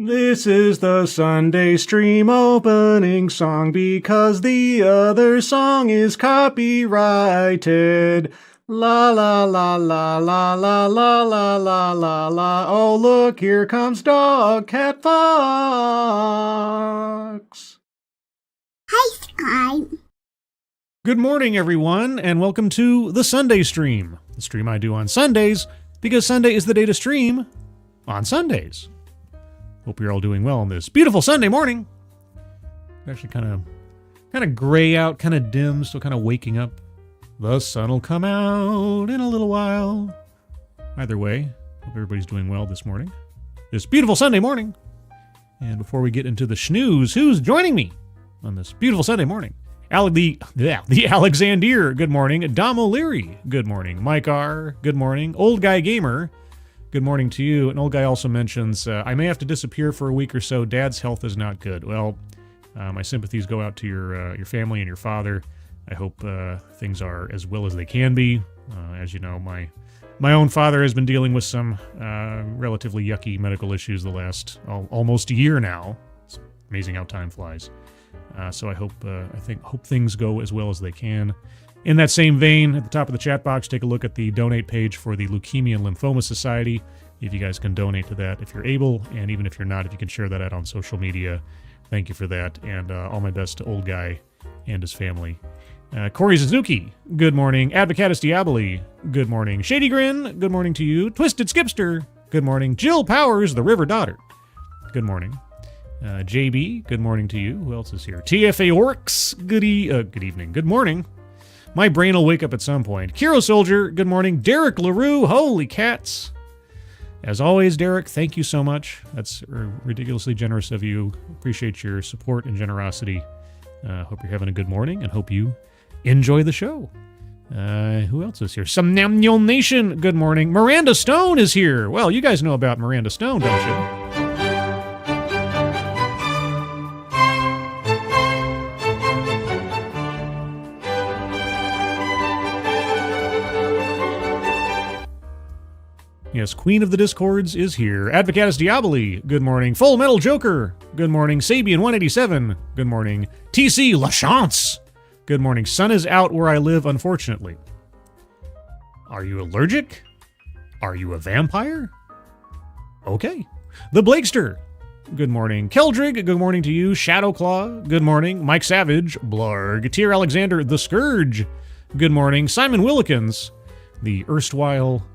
This is the Sunday stream opening song because the other song is copyrighted. La la la la la la la la la la la. Oh look, here comes Dog Cat Fox. Hi, Sky. Good morning, everyone, and welcome to the Sunday stream. The stream I do on Sundays because Sunday is the day to stream on Sundays. Hope you're all doing well on this beautiful Sunday morning. Actually kind of gray out, kind of dim, still kind of waking up. The sun will come out in a little while. Either way, hope everybody's doing well this morning. This beautiful Sunday morning. And before we get into the snooze, who's joining me on this beautiful Sunday morning? The Alexander, good morning. Dom O'Leary, good morning. Mike R, good morning. Old Guy Gamer, good morning to you. And Old Guy also mentions, I may have to disappear for a week or so. Dad's health is not good. Well, my sympathies go out to your family and your father. I hope things are as well as they can be. As you know, my own father has been dealing with some relatively yucky medical issues the last almost a year now. It's amazing how time flies. So I hope things go as well as they can. In that same vein, at the top of the chat box, take a look at the donate page for the Leukemia and Lymphoma Society. If you guys can donate to that if you're able, and even if you're not, if you can share that out on social media, thank you for that. And all my best to Old Guy and his family. Corey Suzuki, good morning. Advocatus Diaboli, good morning. Shady Grin, good morning to you. Twisted Skipster, good morning. Jill Powers, the River Daughter, good morning. JB, good morning to you. Who else is here? TFA Orcs, good evening. Good morning. My brain will wake up at some point. Kiro Soldier, good morning. Derek LaRue, holy cats. As always, Derek, thank you so much. That's ridiculously generous of you. Appreciate your support and generosity. Hope you're having a good morning and hope you enjoy the show. Who else is here? Somnamnul Nation, good morning. Miranda Stone is here. Well, you guys know about Miranda Stone, don't you? Yes, Queen of the Discords is here. Advocatus Diaboli, good morning. Full Metal Joker, good morning. Sabian187, good morning. TC LaChance, good morning. Sun is out where I live, unfortunately. Are you allergic? Are you a vampire? Okay. The Blakester, good morning. Keldrig, good morning to you. Shadowclaw, good morning. Mike Savage, Blarg. Tier Alexander, The Scourge, good morning. Simon Willikins, the erstwhile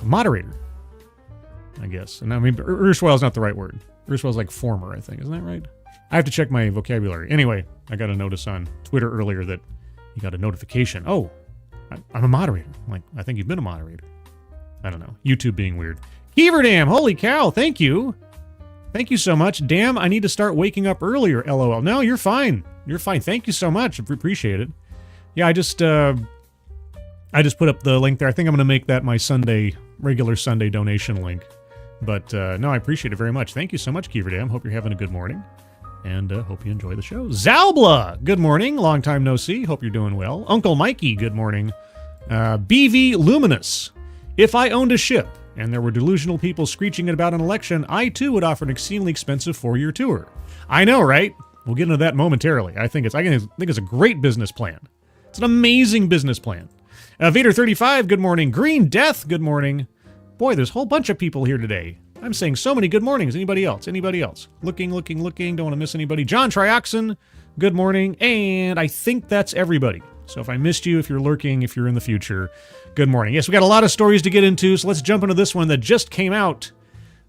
moderator, I guess. And I mean, erstwhile is not the right word. Erstwhile is like former, I think. Isn't that right? I have to check my vocabulary. Anyway, I got a notice on Twitter earlier that you got a notification. Oh, I'm a moderator. I'm like, I think you've been a moderator. I don't know. YouTube being weird. Keeverdam, holy cow, thank you. Thank you so much. Damn, I need to start waking up earlier, LOL. No, you're fine. You're fine. Thank you so much. Appreciate it. Yeah, I just put up the link there. I think I'm going to make that my regular Sunday donation link. But no, I appreciate it very much. Thank you so much, Keeverdam. Hope you're having a good morning. And hope you enjoy the show. Zalbla, good morning. Long time no see. Hope you're doing well. Uncle Mikey, good morning. BV Luminous. If I owned a ship and there were delusional people screeching about an election, I too would offer an exceedingly expensive 4-year tour. I know, right? We'll get into that momentarily. I think it's a great business plan. It's an amazing business plan. Vader35, good morning. Green Death, good morning. Boy, there's a whole bunch of people here today. I'm saying so many good mornings. Anybody else? Anybody else? Looking. Don't want to miss anybody. John Trioxin, good morning. And I think that's everybody. So if I missed you, if you're lurking, if you're in the future, good morning. Yes, we got a lot of stories to get into, so let's jump into this one that just came out,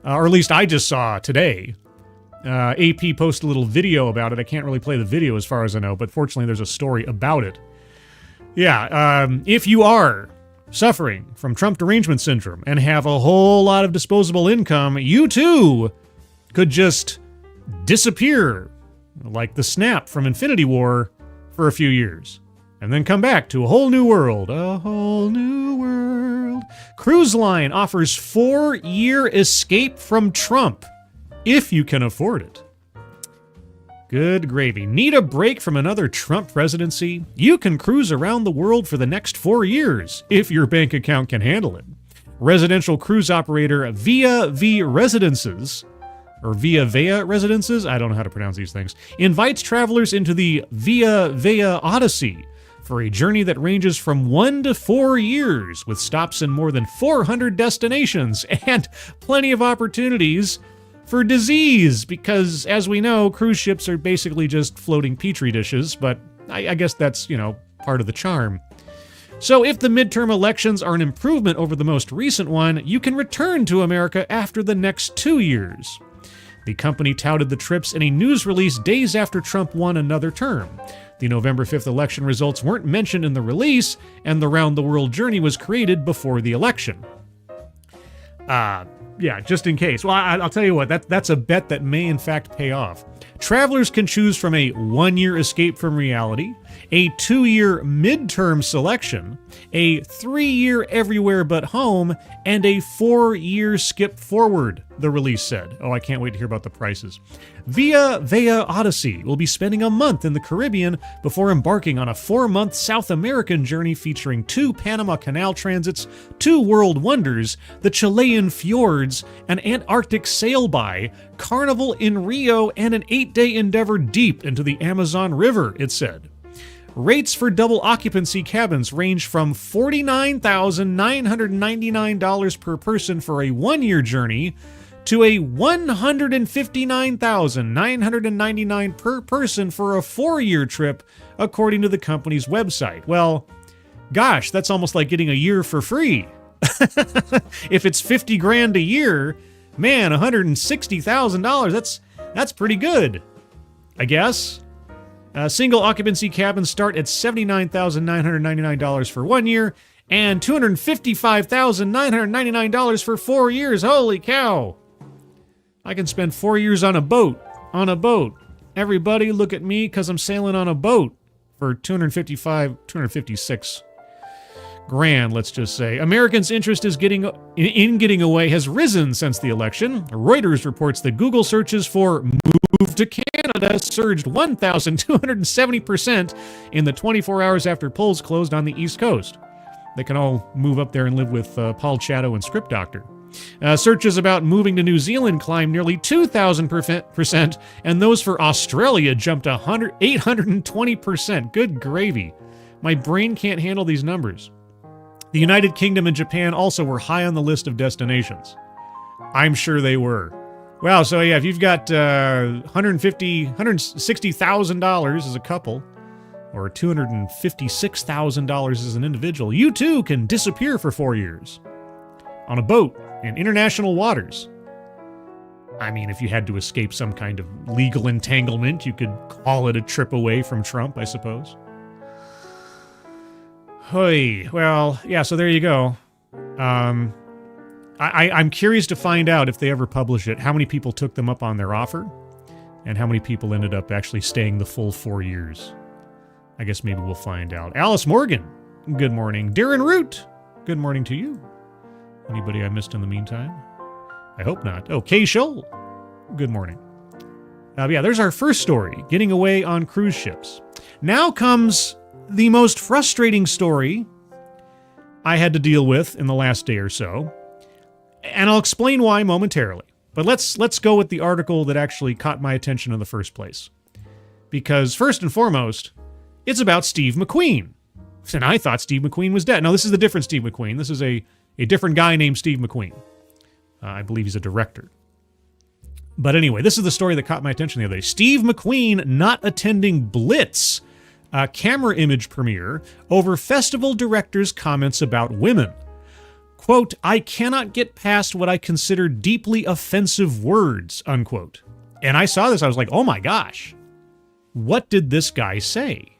or at least I just saw today. AP posted a little video about it. I can't really play the video as far as I know, but fortunately there's a story about it. Yeah, if you are suffering from Trump derangement syndrome and have a whole lot of disposable income, you too could just disappear like the Snap from Infinity War for a few years and then come back to a whole new world. A whole new world. Cruise Line offers 4-year escape from Trump if you can afford it. Good gravy. Need a break from another Trump presidency? You can cruise around the world for the next 4 years, if your bank account can handle it. residential cruise operator Via V Residences, or Via Vea Residences, I don't know how to pronounce these things, invites travelers into the Via Vea Odyssey for a journey that ranges from 1 to 4 years, with stops in more than 400 destinations and plenty of opportunities for disease, because, as we know, cruise ships are basically just floating petri dishes, but I guess that's, part of the charm. So if the midterm elections are an improvement over the most recent one, you can return to America after the next 2 years. The company touted the trips in a news release days after Trump won another term. The November 5th election results weren't mentioned in the release, and the round-the-world journey was created before the election. Yeah, just in case. Well, I'll tell you what, that's a bet that may in fact pay off. Travelers can choose from a 1-year escape from reality, a 2-year midterm selection, a 3-year everywhere but home, and a 4-year skip forward, the release said. Oh, I can't wait to hear about the prices. Via Vea Odyssey will be spending a month in the Caribbean before embarking on a 4-month South American journey featuring 2 Panama Canal transits, 2 world wonders, the Chilean fjords, an Antarctic sail-by, Carnival in Rio, and an 8-day endeavor deep into the Amazon River, it said. Rates for double occupancy cabins range from $49,999 per person for a 1-year journey to a $159,999 per person for a 4-year trip, according to the company's website. Well, gosh, that's almost like getting a year for free. If it's $50,000 a year, man, $160,000, that's pretty good, I guess. Single occupancy cabins start at $79,999 for 1 year and $255,999 for 4 years. Holy cow! I can spend 4 years on a boat. Everybody look at me because I'm sailing on a boat for $256,000, let's just say. Americans' interest in getting away has risen since the election. Reuters reports that Google searches for move to Canada surged 1,270% in the 24 hours after polls closed on the East Coast. They can all move up there and live with Paul Chatto and Script Doctor. Searches about moving to New Zealand climbed nearly 2,000%, and those for Australia jumped 820%. Good gravy. My brain can't handle these numbers. The United Kingdom and Japan also were high on the list of destinations. I'm sure they were. Wow, so yeah, if you've got $160,000 as a couple, or $256,000 as an individual, you too can disappear for 4 years. On a boat in international waters. I mean, if you had to escape some kind of legal entanglement, you could call it a trip away from Trump, I suppose. Hey, well, yeah, so there you go. I'm curious to find out if they ever publish it, how many people took them up on their offer, and how many people ended up actually staying the full 4 years. I guess maybe we'll find out. Alice Morgan, good morning. Darren Root, good morning to you. Anybody I missed in the meantime? I hope not. Oh, Kay Scholl, good morning. Yeah, there's our first story, getting away on cruise ships. Now comes the most frustrating story I had to deal with in the last day or so, and I'll explain why momentarily. But let's go with the article that actually caught my attention in the first place. Because first and foremost, it's about Steve McQueen. And I thought Steve McQueen was dead. No, this is the different Steve McQueen. This is a different guy named Steve McQueen. I believe he's a director. But anyway, this is the story that caught my attention the other day. Steve McQueen not attending Blitz, a Camerimage premiere, over festival director's comments about women. Quote, "I cannot get past what I consider deeply offensive words," unquote. And I saw this, I was like, oh my gosh, what did this guy say?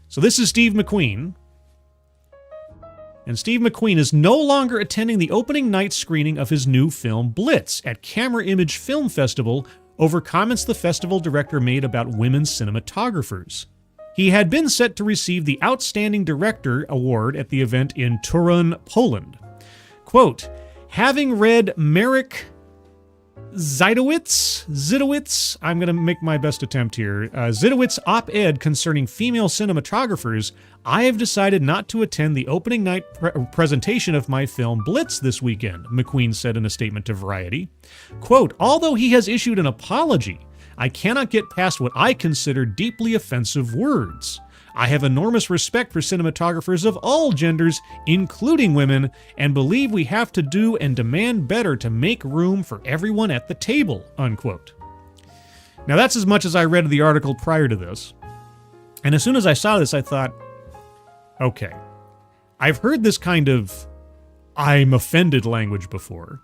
So this is Steve McQueen. And Steve McQueen is no longer attending the opening night screening of his new film Blitz at Camerimage Film Festival over comments the festival director made about women cinematographers. He had been set to receive the Outstanding Director award at the event in Torun, Poland. Quote, "Having read Marek Zidowitz, I'm going to make my best attempt here. Zidowitz op-ed concerning female cinematographers. I have decided not to attend the opening night presentation of my film Blitz this weekend, McQueen said in a statement to Variety. Quote, although he has issued an apology, I cannot get past what I consider deeply offensive words. I have enormous respect for cinematographers of all genders, including women, and believe we have to do and demand better to make room for everyone at the table, unquote. Now that's as much as I read of the article prior to this. And as soon as I saw this, I thought, okay, I've heard this kind of I'm offended language before.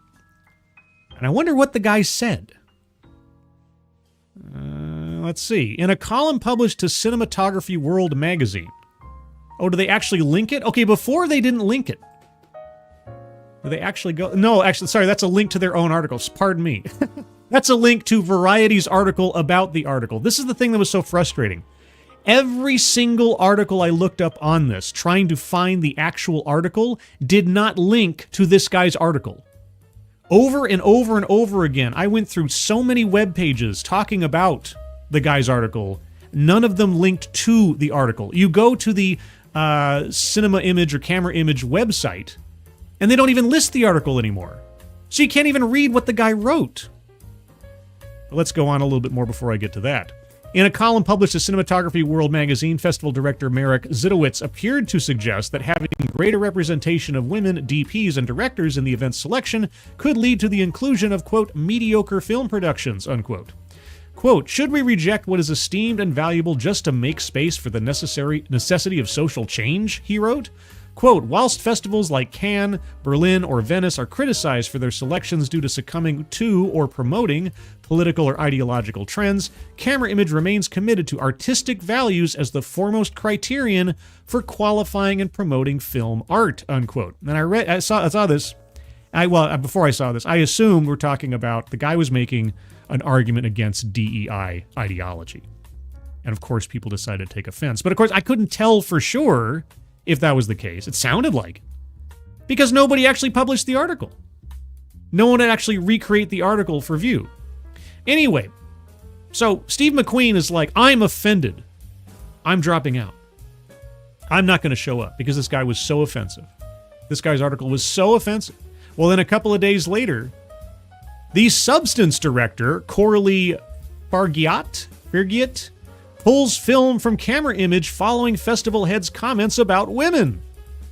And I wonder what the guy said. Let's see. In a column published to Cinematography World magazine. Oh, do they actually link it? Okay, before they didn't link it. Do they actually go? No, actually, sorry, that's a link to their own articles. Pardon me. That's a link to Variety's article about the article. This is the thing that was so frustrating. Every single article I looked up on this, trying to find the actual article, did not link to this guy's article. Over and over and over again, I went through so many web pages talking about the guy's article. None of them linked to the article. You go to the Cinema Image or Camera Image website, and they don't even list the article anymore. So you can't even read what the guy wrote. But let's go on a little bit more before I get to that. In a column published to Cinematography World magazine, festival director Marek Zidowitz appeared to suggest that having greater representation of women DPs and directors in the event's selection could lead to the inclusion of, quote, mediocre film productions, unquote. Quote, should we reject what is esteemed and valuable just to make space for the necessity of social change, he wrote? Quote, whilst festivals like Cannes, Berlin, or Venice are criticized for their selections due to succumbing to or promoting political or ideological trends, Camera Image remains committed to artistic values as the foremost criterion for qualifying and promoting film art, unquote. And I saw this. Before I saw this, I assumed we're talking about the guy was making an argument against DEI ideology. And of course, people decided to take offense. But of course, I couldn't tell for sure if that was the case. It sounded like it. Because nobody actually published the article. No one had actually recreate the article for view. Anyway, so Steve McQueen is like, I'm offended. I'm dropping out. I'm not going to show up because this guy was so offensive. This guy's article was so offensive. Well, then a couple of days later, the Substance director, Coralie Fargiat, pulls film from Camera Image following festival head's comments about women.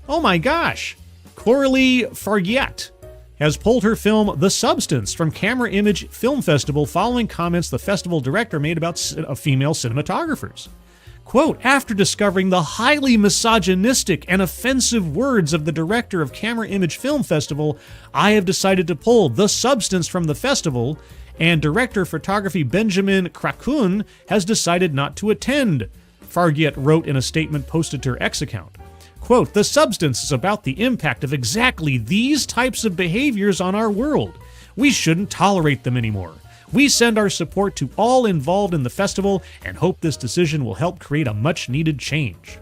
Oh my gosh. Coralie Fargiat has pulled her film The Substance from Camera Image Film Festival following comments the festival director made about female cinematographers. Quote, after discovering the highly misogynistic and offensive words of the director of Camera Image Film Festival, I have decided to pull The Substance from the festival, and director of photography Benjamin Krakun has decided not to attend, Fargiat wrote in a statement posted to her X account. Quote, The Substance is about the impact of exactly these types of behaviors on our world. We shouldn't tolerate them anymore. We send our support to all involved in the festival and hope this decision will help create a much-needed change.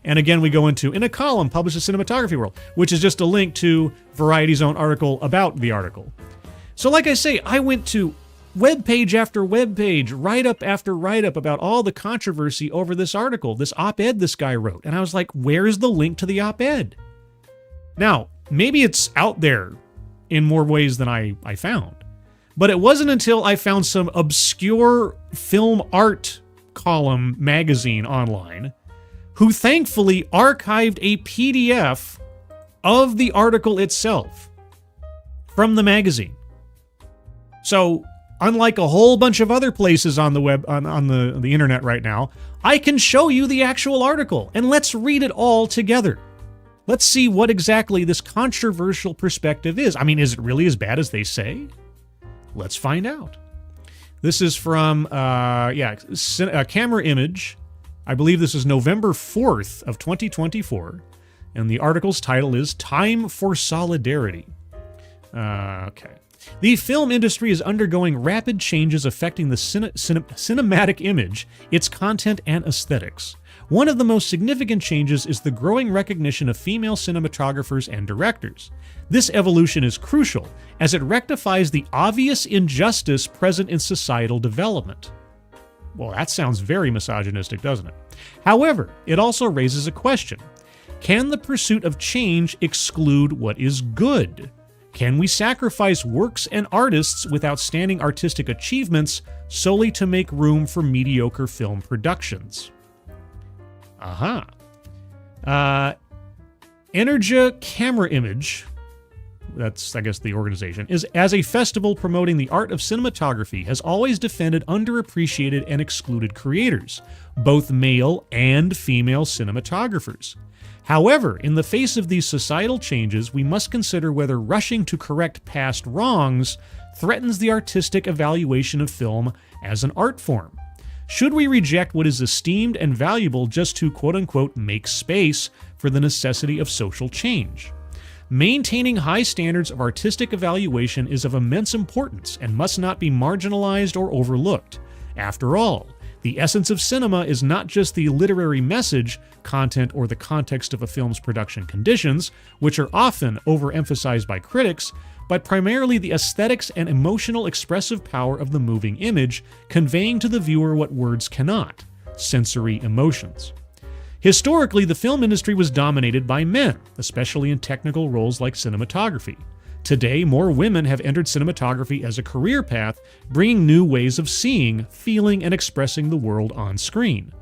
And again, we go into, in a column published in Cinematography World, which is just a link to Variety's own article about the article. So like I say, I went to webpage after webpage, write-up after write-up about all the controversy over this article, this op-ed this guy wrote. And I was like, where's the link to the op-ed? Now, maybe it's out there in more ways than I found. But it wasn't until I found some obscure film art column magazine online who thankfully archived a PDF of the article itself from the magazine. So, unlike a whole bunch of other places on the web, on the internet right now, I can show you the actual article, and let's read it all together. Let's see what exactly this controversial perspective is. I mean, is it really as bad as they say? Let's find out. This is from, Camera Image. I believe this is November 4th of 2024, and the article's title is Time for Solidarity. Okay. The film industry is undergoing rapid changes affecting the cinematic image, its content, and aesthetics. One of the most significant changes is the growing recognition of female cinematographers and directors. This evolution is crucial, as it rectifies the obvious injustice present in societal development. Well, that sounds very misogynistic, doesn't it? However, it also raises a question. Can the pursuit of change exclude what is good? Can we sacrifice works and artists with outstanding artistic achievements solely to make room for mediocre film productions? Camerimage, that's, I guess, the organization, is as a festival promoting the art of cinematography, has always defended underappreciated and excluded creators, both male and female cinematographers. However, in the face of these societal changes, we must consider whether rushing to correct past wrongs threatens the artistic evaluation of film as an art form. Should we reject what is esteemed and valuable just to quote-unquote make space for the necessity of social change? Maintaining high standards of artistic evaluation is of immense importance and must not be marginalized or overlooked. After all, the essence of cinema is not just the literary message, content, or the context of a film's production conditions, which are often overemphasized by critics, but primarily the aesthetics and emotional expressive power of the moving image, conveying to the viewer what words cannot: sensory emotions. Historically, the film industry was dominated by men, especially in technical roles like cinematography. Today, more women have entered cinematography as a career path, bringing new ways of seeing, feeling, and expressing the world on screen.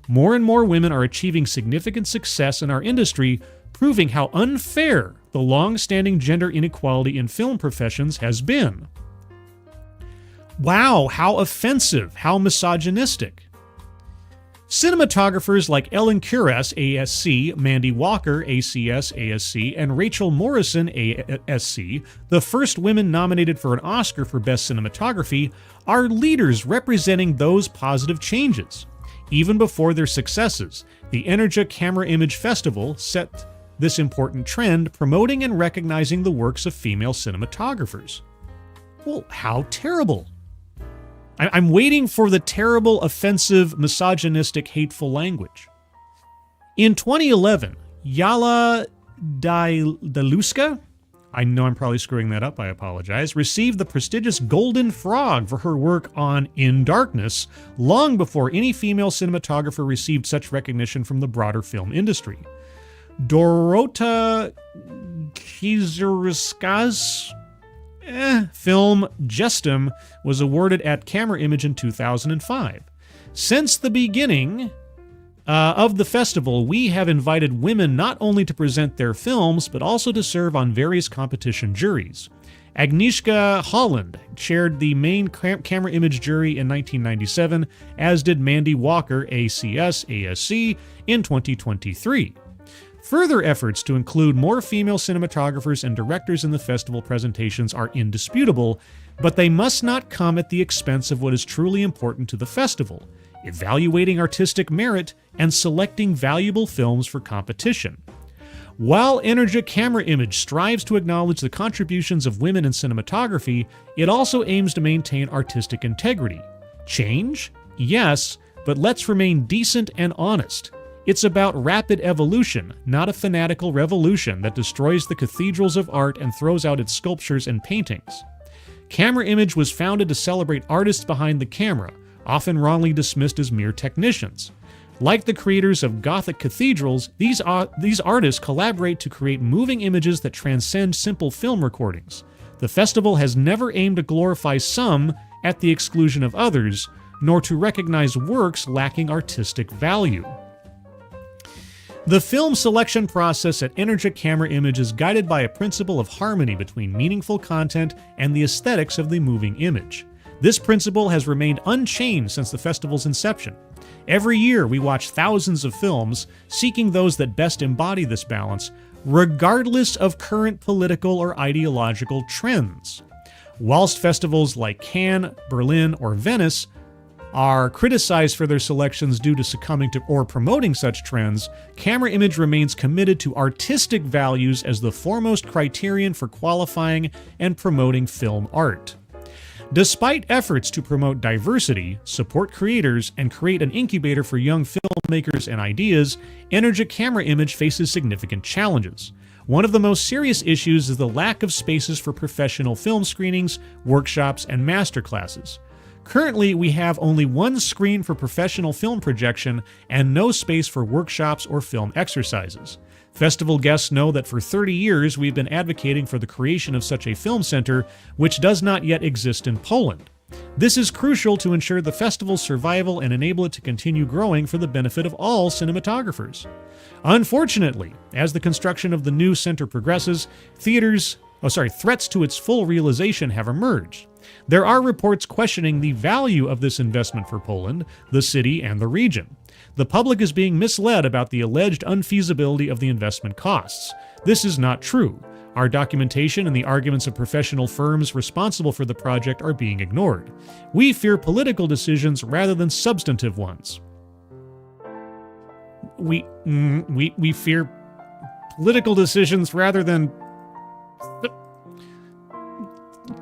More and more women are achieving significant success in our industry, proving how unfair the long-standing gender inequality in film professions has been. Wow, how offensive, how misogynistic. Cinematographers like Ellen Kuras, ASC, Mandy Walker, ACS, ASC, and Rachel Morrison, ASC, the first women nominated for an Oscar for Best Cinematography, are leaders representing those positive changes. Even before their successes, the Camerimage Festival set this important trend, promoting and recognizing the works of female cinematographers. Well, how terrible. I'm waiting for the terrible, offensive, misogynistic, hateful language. In 2011, Yala Daluska, I know I'm probably screwing that up, I apologize, received the prestigious Golden Frog for her work on In Darkness, long before any female cinematographer received such recognition from the broader film industry. Dorota Kizerska's film Jestem was awarded at Camerimage in 2005. Since the beginning of the festival, we have invited women not only to present their films, but also to serve on various competition juries. Agnieszka Holland chaired the main Camerimage jury in 1997, as did Mandy Walker, ACS, ASC, in 2023. Further efforts to include more female cinematographers and directors in the festival presentations are indisputable, but they must not come at the expense of what is truly important to the festival: evaluating artistic merit and selecting valuable films for competition. While Camerimage strives to acknowledge the contributions of women in cinematography, it also aims to maintain artistic integrity. Change? Yes, but let's remain decent and honest. It's about rapid evolution, not a fanatical revolution that destroys the cathedrals of art and throws out its sculptures and paintings. Camerimage was founded to celebrate artists behind the camera, often wrongly dismissed as mere technicians. Like the creators of Gothic cathedrals, these artists collaborate to create moving images that transcend simple film recordings. The festival has never aimed to glorify some at the exclusion of others, nor to recognize works lacking artistic value. The film selection process at Camerimage is guided by a principle of harmony between meaningful content and the aesthetics of the moving image. This principle has remained unchanged since the festival's inception. Every year, we watch thousands of films, seeking those that best embody this balance, regardless of current political or ideological trends. Whilst festivals like Cannes, Berlin, or Venice are criticized for their selections due to succumbing to or promoting such trends, Camerimage remains committed to artistic values as the foremost criterion for qualifying and promoting film art. Despite efforts to promote diversity, support creators, and create an incubator for young filmmakers and ideas, Energia Camerimage faces significant challenges. One of the most serious issues is the lack of spaces for professional film screenings, workshops, and masterclasses. Currently, we have only one screen for professional film projection and no space for workshops or film exercises. Festival guests know that for 30 years we've been advocating for the creation of such a film center, which does not yet exist in Poland. This is crucial to ensure the festival's survival and enable it to continue growing for the benefit of all cinematographers. Unfortunately, as the construction of the new center progresses, threats to its full realization have emerged. There are reports questioning the value of this investment for Poland, the city, and the region. The public is being misled about the alleged unfeasibility of the investment costs. This is not true. Our documentation and the arguments of professional firms responsible for the project are being ignored. We fear political decisions rather than substantive ones. We fear political decisions rather than...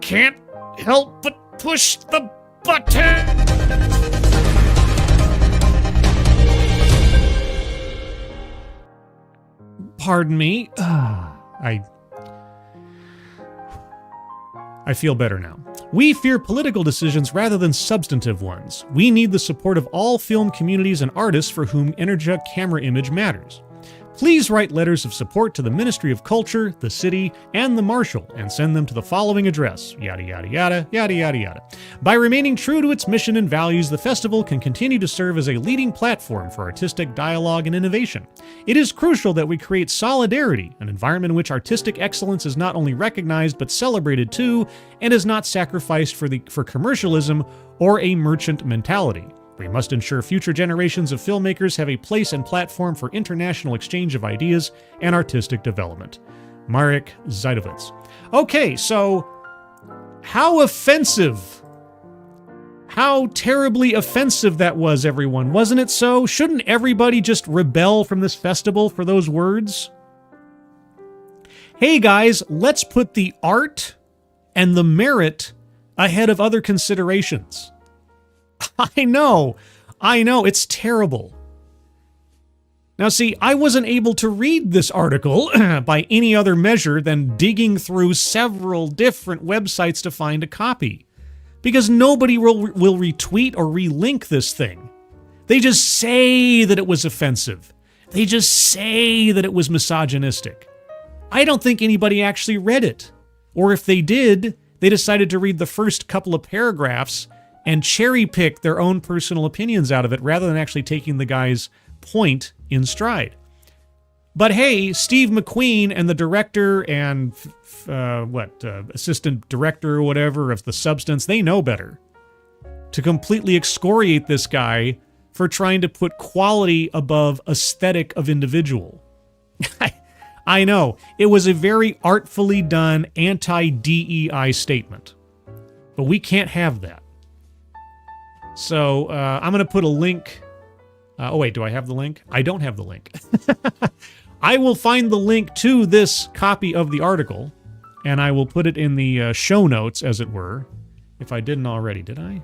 Can't help but push the button! Pardon me. I feel better now. We fear political decisions rather than substantive ones. We need the support of all film communities and artists for whom Energia Camerimage matters. Please write letters of support to the Ministry of Culture, the city, and the Marshal, and send them to the following address, yada yada yada, yada yada yada. By remaining true to its mission and values, the festival can continue to serve as a leading platform for artistic dialogue and innovation. It is crucial that we create solidarity, an environment in which artistic excellence is not only recognized but celebrated too, and is not sacrificed for commercialism or a merchant mentality. We must ensure future generations of filmmakers have a place and platform for international exchange of ideas and artistic development. Marek Zajdowicz. Okay, so how offensive, how terribly offensive that was, everyone. Wasn't it so? Shouldn't everybody just rebel from this festival for those words? Hey guys, let's put the art and the merit ahead of other considerations. I know, it's terrible. Now see, I wasn't able to read this article by any other measure than digging through several different websites to find a copy. Because nobody will retweet or relink this thing. They just say that it was offensive. They just say that it was misogynistic. I don't think anybody actually read it. Or if they did, they decided to read the first couple of paragraphs and cherry-pick their own personal opinions out of it rather than actually taking the guy's point in stride. But hey, Steve McQueen and the director and assistant director or whatever of The Substance, they know better. To completely excoriate this guy for trying to put quality above aesthetic of individual. I know, it was a very artfully done anti-DEI statement. But we can't have that. So I'm going to put a link. Oh, wait, do I have the link? I don't have the link. I will find the link to this copy of the article, and I will put it in the show notes, as it were. If I didn't already, did I?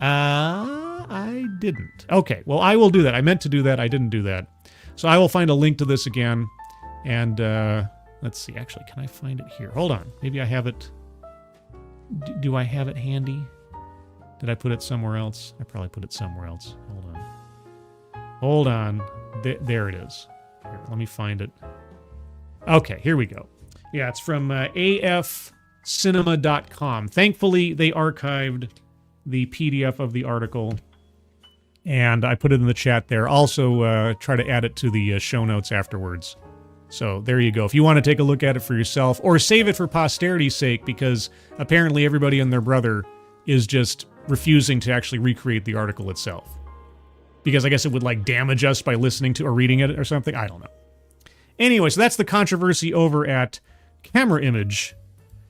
I didn't. Okay, well, I will do that. I meant to do that. I didn't do that. So I will find a link to this again. And let's see. Actually, can I find it here? Hold on. Maybe I have it. Do I have it handy? Did I put it somewhere else? I probably put it somewhere else. Hold on. There it is. Here, let me find it. Okay, here we go. Yeah, it's from afcinema.com. Thankfully, they archived the PDF of the article, and I put it in the chat there. Also, try to add it to the show notes afterwards. So there you go. If you want to take a look at it for yourself, or save it for posterity's sake, because apparently everybody and their brother is just refusing to actually recreate the article itself. Because I guess it would like damage us by listening to or reading it or something. I don't know. Anyway, so that's the controversy over at Camerimage.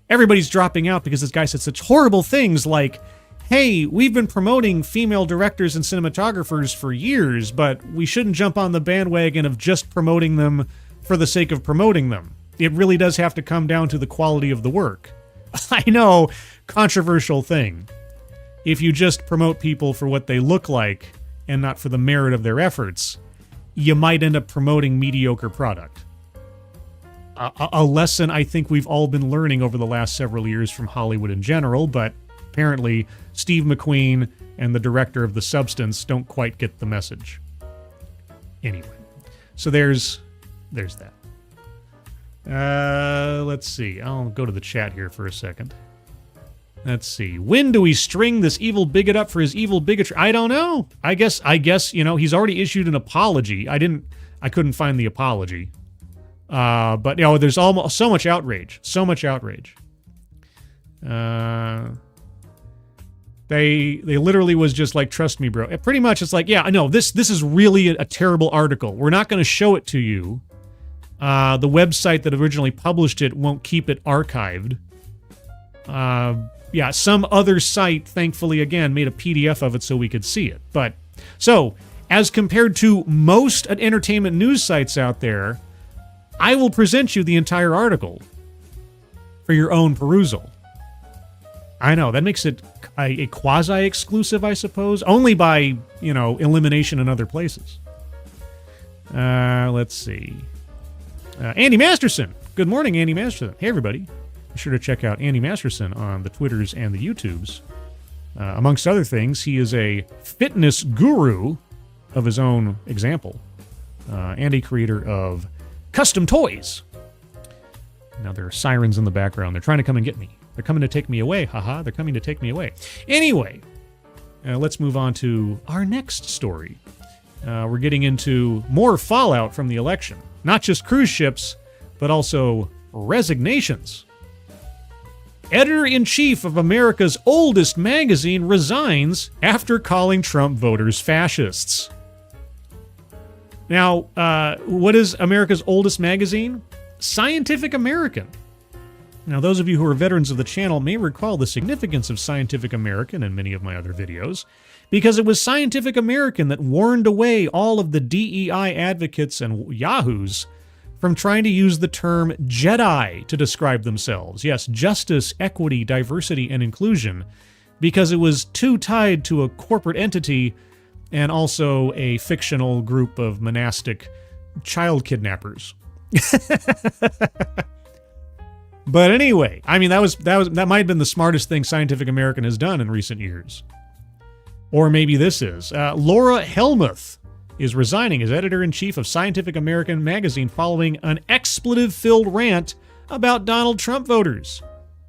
Everybody's dropping out because this guy said such horrible things like, hey, we've been promoting female directors and cinematographers for years, but we shouldn't jump on the bandwagon of just promoting them for the sake of promoting them. It really does have to come down to the quality of the work. I know, controversial thing. If you just promote people for what they look like and not for the merit of their efforts, you might end up promoting mediocre product. A lesson I think we've all been learning over the last several years from Hollywood in general, but apparently Steve McQueen and the director of The Substance don't quite get the message. Anyway, so there's that. Let's see. I'll go to the chat here for a second. Let's see. When do we string this evil bigot up for his evil bigotry? I don't know. I guess, he's already issued an apology. I couldn't find the apology. But, there's almost so much outrage. So much outrage. They literally was just like, trust me, bro. Pretty much it's like, yeah, I know, this is really a terrible article. We're not going to show it to you. The website that originally published it won't keep it archived. Some other site, thankfully, again, made a PDF of it so we could see it. But, so, as compared to most entertainment news sites out there, I will present you the entire article for your own perusal. I know, that makes it a quasi-exclusive, I suppose. Only by, elimination in other places. Let's see. Andy Masterson. Good morning, Andy Masterson. Hey, everybody. Be sure to check out Andy Masterson on the Twitters and the YouTubes. Amongst other things, he is a fitness guru of his own example, and a creator of custom toys. Now there are sirens in the background. They're trying to come and get me. They're coming to take me away. Haha, they're coming to take me away. Anyway, let's move on to our next story. We're getting into more fallout from the election. Not just cruise ships, but also resignations. Editor-in-chief of America's oldest magazine resigns after calling Trump voters fascists. Now, what is America's oldest magazine? Scientific American. Now, those of you who are veterans of the channel may recall the significance of Scientific American in many of my other videos, because it was Scientific American that warned away all of the DEI advocates and yahoos from trying to use the term Jedi to describe themselves. Yes, justice, equity, diversity, and inclusion, because it was too tied to a corporate entity and also a fictional group of monastic child kidnappers. But anyway, I mean, that might have been the smartest thing Scientific American has done in recent years. Or maybe this is. Laura Helmuth is resigning as editor-in-chief of Scientific American magazine following an expletive-filled rant about Donald Trump voters.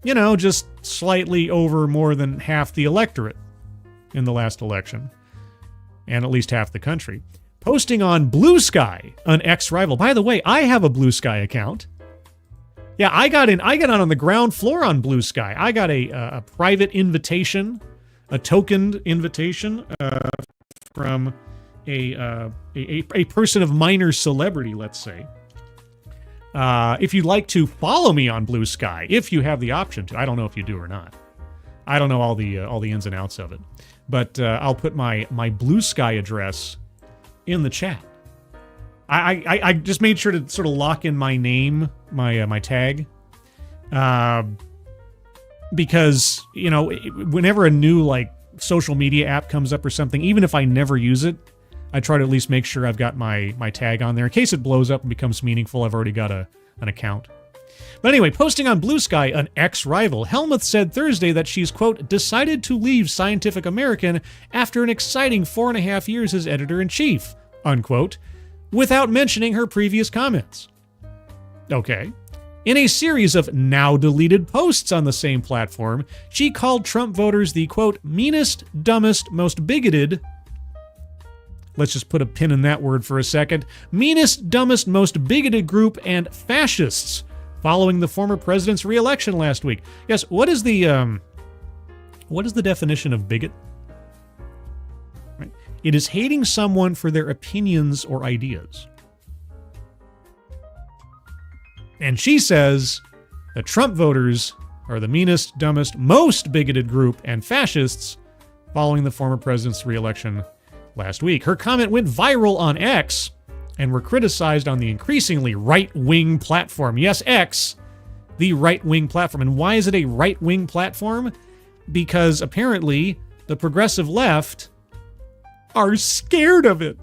Just slightly over more than half the electorate in the last election. And at least half the country. Posting on Blue Sky, an ex-rival. By the way, I have a Blue Sky account. Yeah, I got on the ground floor on Blue Sky. I got a private invitation, a tokened invitation from a person of minor celebrity, let's say. If you'd like to follow me on Blue Sky, if you have the option to. I don't know if you do or not. I don't know all the ins and outs of it. But I'll put my Blue Sky address in the chat. I just made sure to sort of lock in my name, my tag, because whenever a new social media app comes up or something, even if I never use it, I try to at least make sure I've got my tag on there in case it blows up and becomes meaningful. I've already got an account. But anyway, posting on Blue Sky, an ex-rival, Helmuth said Thursday that she's, quote, decided to leave Scientific American after an exciting 4.5 years as editor-in-chief, unquote, without mentioning her previous comments. Okay. In a series of now-deleted posts on the same platform, she called Trump voters the, quote, meanest, dumbest, most bigoted... Let's just put a pin in that word for a second. Meanest, dumbest, most bigoted group and fascists following the former president's re-election last week. Yes, what is the definition of bigot? Right. It is hating someone for their opinions or ideas. And she says that Trump voters are the meanest, dumbest, most bigoted group and fascists following the former president's re-election last week. Her comment went viral on X and were criticized on the increasingly right-wing platform, yes, X, the right-wing platform. And why is it a right-wing platform? Because apparently the progressive left are scared of it.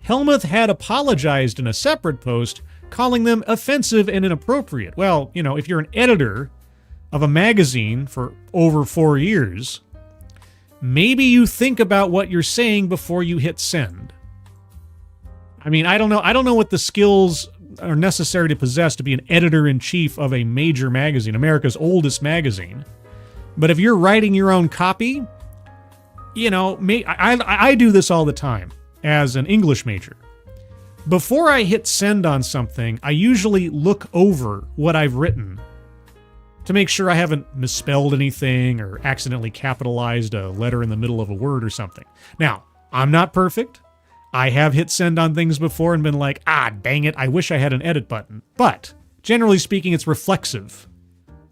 Helmuth had apologized in a separate post, calling them offensive and inappropriate. Well, if you're an editor of a magazine for over 4 years, maybe you think about what you're saying before you hit send. I mean, I don't know what the skills are necessary to possess to be an editor-in-chief of a major magazine, America's oldest magazine. But if you're writing your own copy, I do this all the time as an English major. Before I hit send on something, I usually look over what I've written to make sure I haven't misspelled anything or accidentally capitalized a letter in the middle of a word or something. Now, I'm not perfect. I have hit send on things before and been like, dang it, I wish I had an edit button. But generally speaking, it's reflexive.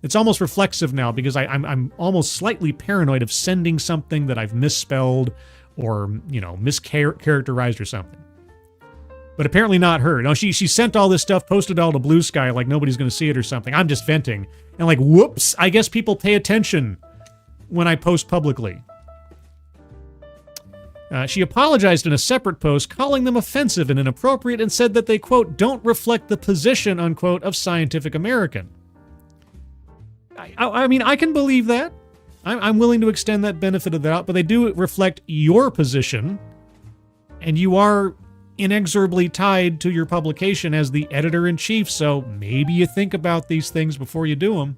It's almost reflexive now because I'm almost slightly paranoid of sending something that I've misspelled or, mischaracterized or something. But apparently not her. No, she sent all this stuff, posted all to Blue Sky like nobody's going to see it or something. I'm just venting. And like, whoops, I guess people pay attention when I post publicly. She apologized in a separate post, calling them offensive and inappropriate, and said that they, quote, don't reflect the position, unquote, of Scientific American. I mean, I can believe that. I'm willing to extend that benefit of the doubt, but they do reflect your position, and you are inexorably tied to your publication as the editor-in-chief, so maybe you think about these things before you do them.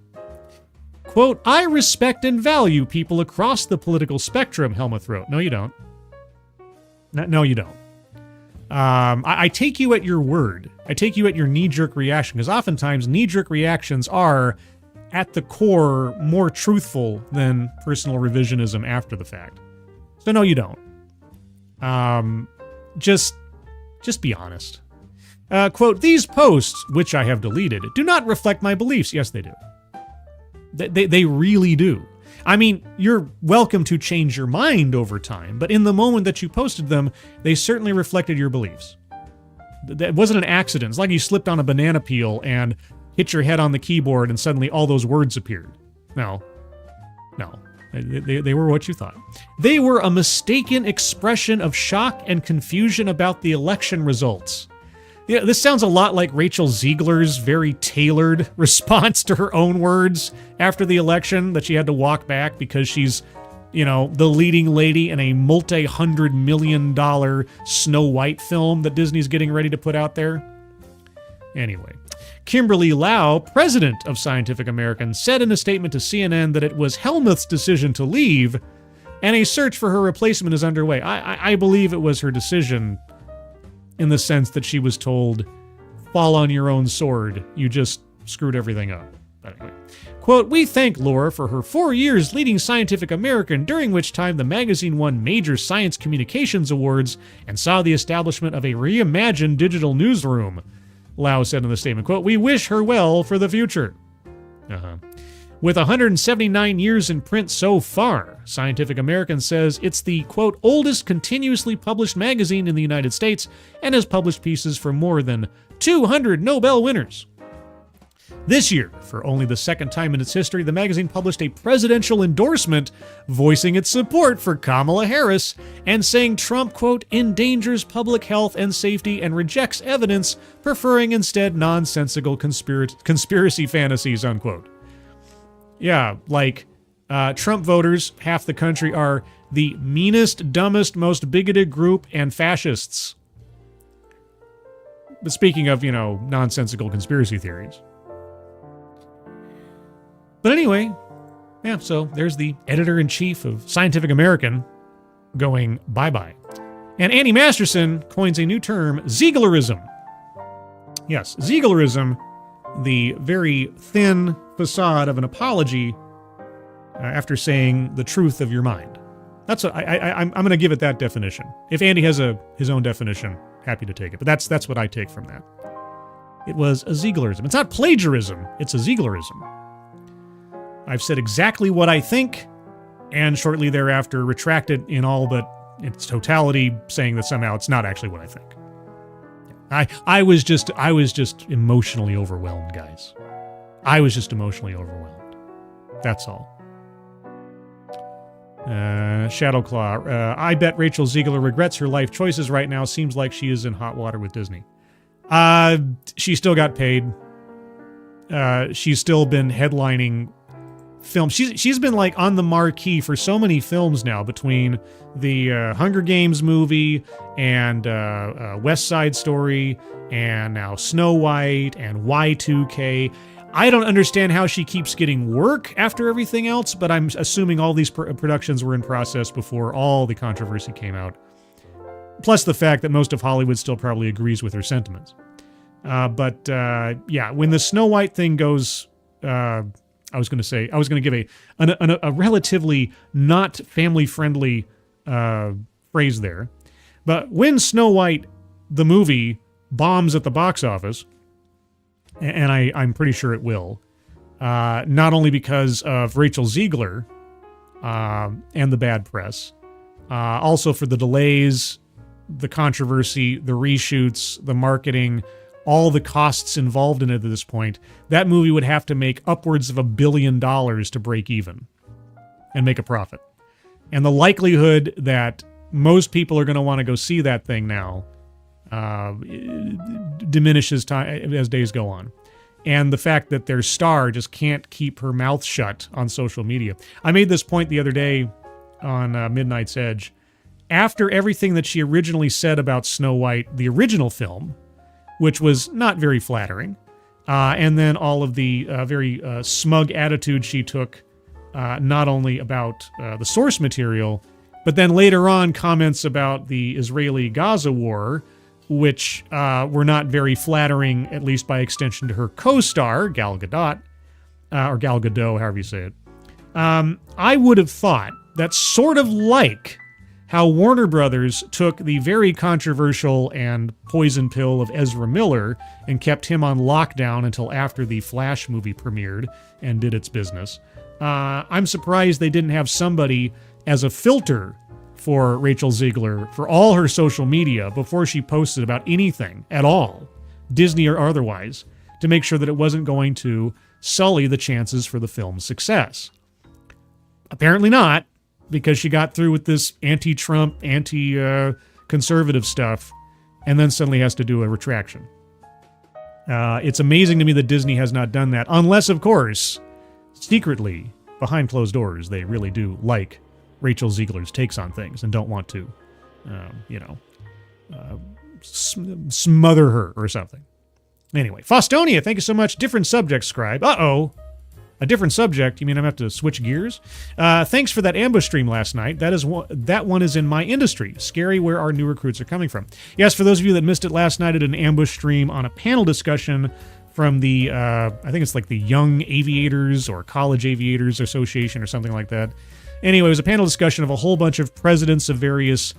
Quote, I respect and value people across the political spectrum, Helmuth wrote. No, you don't. No, you don't. I take you at your word. I take you at your knee-jerk reaction, because oftentimes knee-jerk reactions are, at the core, more truthful than personal revisionism after the fact. So no, you don't. Just be honest. Quote, these posts, which I have deleted, do not reflect my beliefs. Yes, they do. They really do. I mean, you're welcome to change your mind over time, but in the moment that you posted them, they certainly reflected your beliefs. That wasn't an accident. It's like you slipped on a banana peel and hit your head on the keyboard and suddenly all those words appeared. No. They were what you thought. They were a mistaken expression of shock and confusion about the election results. Yeah, this sounds a lot like Rachel Ziegler's very tailored response to her own words after the election that she had to walk back because she's, the leading lady in a multi-$100 million Snow White film that Disney's getting ready to put out there. Anyway, Kimberly Lau, president of Scientific American, said in a statement to CNN that it was Helmuth's decision to leave and a search for her replacement is underway. I believe it was her decision in the sense that she was told, fall on your own sword, you just screwed everything up. But anyway, quote, we thank Laura for her 4 years leading Scientific American, during which time the magazine won major science communications awards and saw the establishment of a reimagined digital newsroom, Lau said in the statement, quote, we wish her well for the future. With 179 years in print so far, Scientific American says it's the, quote, oldest continuously published magazine in the United States and has published pieces for more than 200 Nobel winners. This year, for only the second time in its history, the magazine published a presidential endorsement voicing its support for Kamala Harris and saying Trump, quote, endangers public health and safety and rejects evidence, preferring instead nonsensical conspiracy fantasies, unquote. Yeah, like Trump voters, half the country, are the meanest, dumbest, most bigoted group and fascists. But speaking of, nonsensical conspiracy theories. But anyway, yeah, so there's the editor-in-chief of Scientific American going bye-bye. And Annie Masterson coins a new term, Zieglerism. Yes, Zieglerism, the very thin facade of an apology after saying the truth of your mind. That's what I'm going to give it that definition. If Andy has his own definition, happy to take it. But that's what I take from that. It was a Zieglerism. It's not plagiarism. It's a Zieglerism. I've said exactly what I think, and shortly thereafter retracted in all but its totality, saying that somehow it's not actually what I think. I was just emotionally overwhelmed, guys. I was just emotionally overwhelmed. That's all. Shadowclaw. I bet Rachel Ziegler regrets her life choices right now. Seems like she is in hot water with Disney. She still got paid. She's still been headlining films. She's been like on the marquee for so many films now, between the Hunger Games movie and West Side Story and now Snow White and Y2K. I don't understand how she keeps getting work after everything else, but I'm assuming all these productions were in process before all the controversy came out. Plus the fact that most of Hollywood still probably agrees with her sentiments. Yeah, when the Snow White thing goes, I was going to give a relatively not family-friendly phrase there. But when Snow White, the movie, bombs at the box office, and I'm pretty sure it will, not only because of Rachel Ziegler and the bad press, also for the delays, the controversy, the reshoots, the marketing, all the costs involved in it at this point, that movie would have to make upwards of $1 billion to break even and make a profit. And the likelihood that most people are going to want to go see that thing now diminishes time as days go on. And the fact that their star just can't keep her mouth shut on social media. I made this point the other day on Midnight's Edge. After everything that she originally said about Snow White, the original film, which was not very flattering, and then all of the very smug attitude she took, not only about the source material, but then later on comments about the Israeli-Gaza war, which were not very flattering, at least by extension to her co-star, Gal Gadot, or Gal Gadot, however you say it. I would have thought that's sort of like how Warner Brothers took the very controversial and poison pill of Ezra Miller and kept him on lockdown until after the Flash movie premiered and did its business. I'm surprised they didn't have somebody as a filter for Rachel Ziegler for all her social media before she posted about anything at all, Disney or otherwise, to make sure that it wasn't going to sully the chances for the film's success. Apparently not, because she got through with this anti-Trump, anti-conservative stuff, and then suddenly has to do a retraction. It's amazing to me that Disney has not done that, unless, of course, secretly, behind closed doors, they really do like Rachel Ziegler's takes on things and don't want to, smother her or something. Anyway, Faustonia, thank you so much. Different subject, Scribe. Uh-oh. A different subject? You mean I'm going to have to switch gears? Thanks for that ambush stream last night. That one is in my industry. Scary where our new recruits are coming from. Yes, for those of you that missed it last night, I did an ambush stream on a panel discussion from the, I think it's like the Young Aviators or College Aviators Association or something like that. Anyway, it was a panel discussion of a whole bunch of presidents of various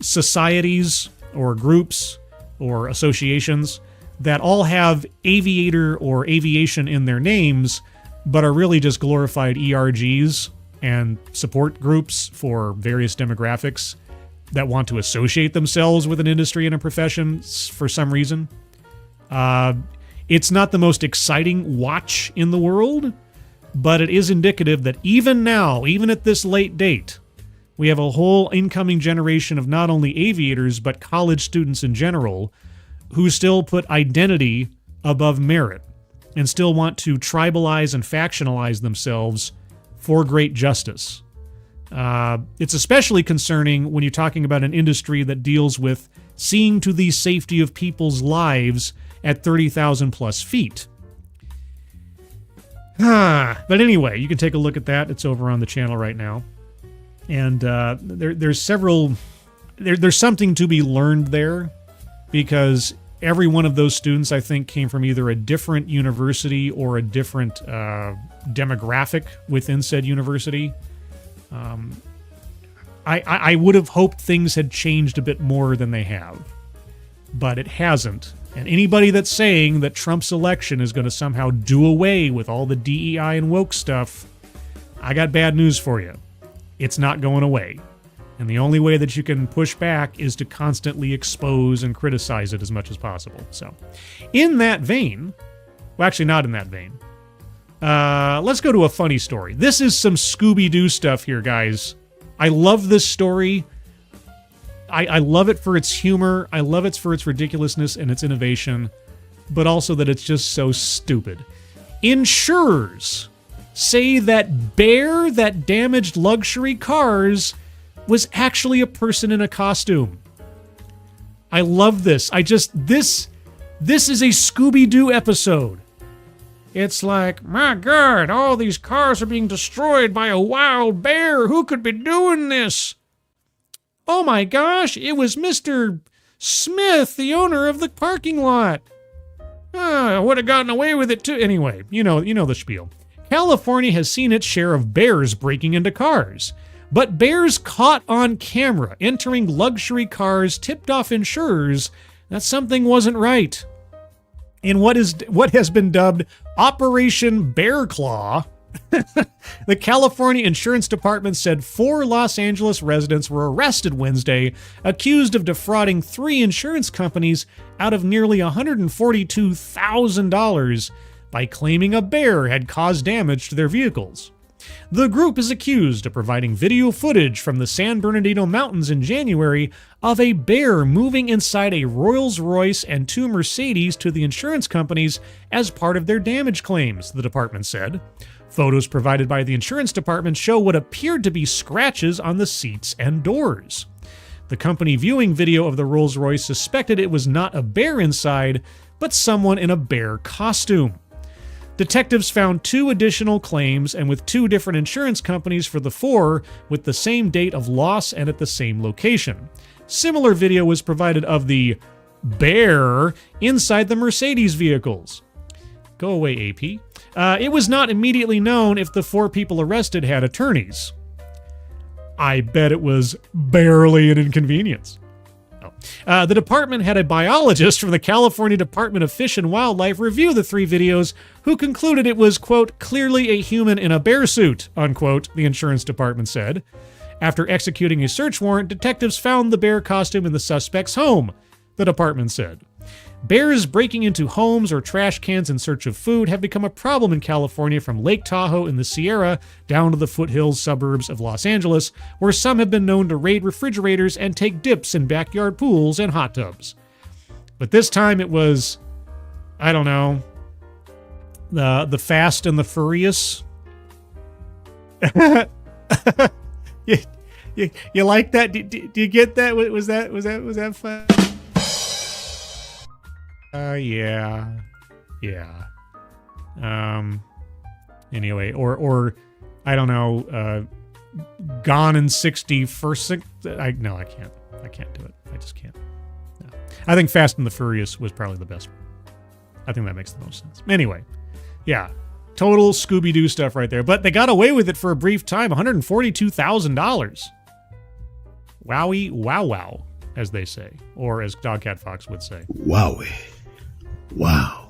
societies or groups or associations that all have aviator or aviation in their names, but are really just glorified ERGs and support groups for various demographics that want to associate themselves with an industry and a profession for some reason. It's not the most exciting watch in the world, but it is indicative that even now, even at this late date, we have a whole incoming generation of not only aviators, but college students in general, who still put identity above merit and still want to tribalize and factionalize themselves for great justice. It's especially concerning when you're talking about an industry that deals with seeing to the safety of people's lives at 30,000 plus feet. But anyway, you can take a look at that. It's over on the channel right now. And there's something to be learned there, because every one of those students, I think, came from either a different university or a different demographic within said university. I would have hoped things had changed a bit more than they have, but it hasn't. And anybody that's saying that Trump's election is going to somehow do away with all the DEI and woke stuff, I got bad news for you. It's not going away. And the only way that you can push back is to constantly expose and criticize it as much as possible. So, in that vein, well, actually not in that vein, let's go to a funny story. This is some Scooby-Doo stuff here, guys. I love this story. I love it for its humor. I love it for its ridiculousness and its innovation, but also that it's just so stupid. Insurers say that bear that damaged luxury cars was actually a person in a costume. I love this. This is a Scooby-Doo episode. It's like, my God, all these cars are being destroyed by a wild bear. Who could be doing this? Oh my gosh, it was Mr. Smith, the owner of the parking lot. I would have gotten away with it too. Anyway, you know the spiel. California has seen its share of bears breaking into cars. But bears caught on camera entering luxury cars tipped off insurers that something wasn't right. In what has been dubbed Operation Bear Claw, the California Insurance Department said 4 Los Angeles residents were arrested Wednesday, accused of defrauding 3 insurance companies out of nearly $142,000 by claiming a bear had caused damage to their vehicles. The group is accused of providing video footage from the San Bernardino Mountains in January of a bear moving inside a Rolls-Royce and 2 Mercedes to the insurance companies as part of their damage claims, the department said. Photos provided by the insurance department show what appeared to be scratches on the seats and doors. The company viewing video of the Rolls-Royce suspected it was not a bear inside, but someone in a bear costume. Detectives found 2 additional claims and with 2 different insurance companies for the 4 with the same date of loss and at the same location. Similar video was provided of the bear inside the Mercedes vehicles. Go away, AP. It was not immediately known if the 4 people arrested had attorneys. I bet it was barely an inconvenience. The department had a biologist from the California Department of Fish and Wildlife review the 3 videos, who concluded it was, quote, clearly a human in a bear suit, unquote, the insurance department said. After executing a search warrant, detectives found the bear costume in the suspect's home, the department said. Bears breaking into homes or trash cans in search of food have become a problem in California from Lake Tahoe in the Sierra down to the foothills suburbs of Los Angeles, where some have been known to raid refrigerators and take dips in backyard pools and hot tubs. But this time it was, I don't know, the Fast and the Furious. you like that? Do you get that? Was that fun? Yeah. Anyway, or I don't know, Gone in 60 First. I can't do it. I just can't. No. I think Fast and the Furious was probably the best one. I think that makes the most sense. Anyway, yeah, total Scooby-Doo stuff right there. But they got away with it for a brief time, $142,000. Wowie, wow, wow, as they say, or as Dogcat Fox would say. Wowie. Wow.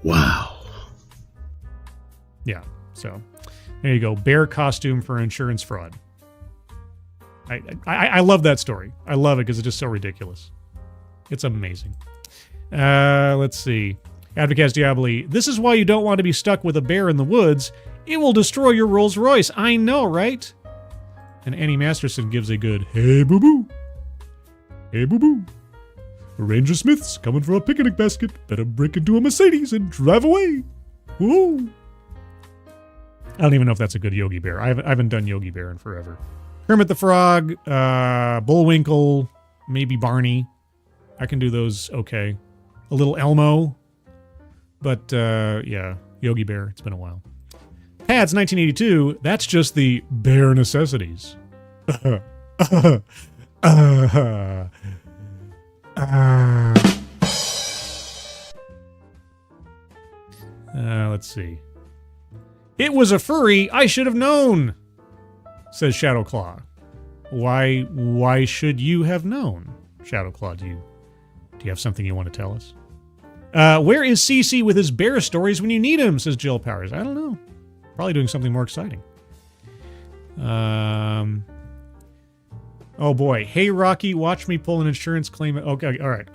Wow. Yeah, so there you go. Bear costume for insurance fraud. I love that story. I love it because it's just so ridiculous. It's amazing. Let's see. Advocast Diaboli, this is why you don't want to be stuck with a bear in the woods. It will destroy your Rolls Royce. I know, right? And Annie Masterson gives a good, hey, boo-boo. Hey, boo-boo. A Ranger Smith's coming for a picnic basket. Better break into a Mercedes and drive away. Woo! I don't even know if that's a good Yogi Bear. I haven't done Yogi Bear in forever. Kermit the Frog, Bullwinkle, maybe Barney. I can do those okay. A little Elmo. But, yeah, Yogi Bear. It's been a while. Pads 1982, that's just the bare necessities. Let's see. It was a furry. I should have known, says Shadowclaw. Why should you have known, Shadowclaw? Do you have something you want to tell us? Where is CC with his bear stories when you need him, says Jill Powers. I don't know. Probably doing something more exciting. Oh boy. Hey, Rocky, watch me pull an insurance claim. Okay, all right.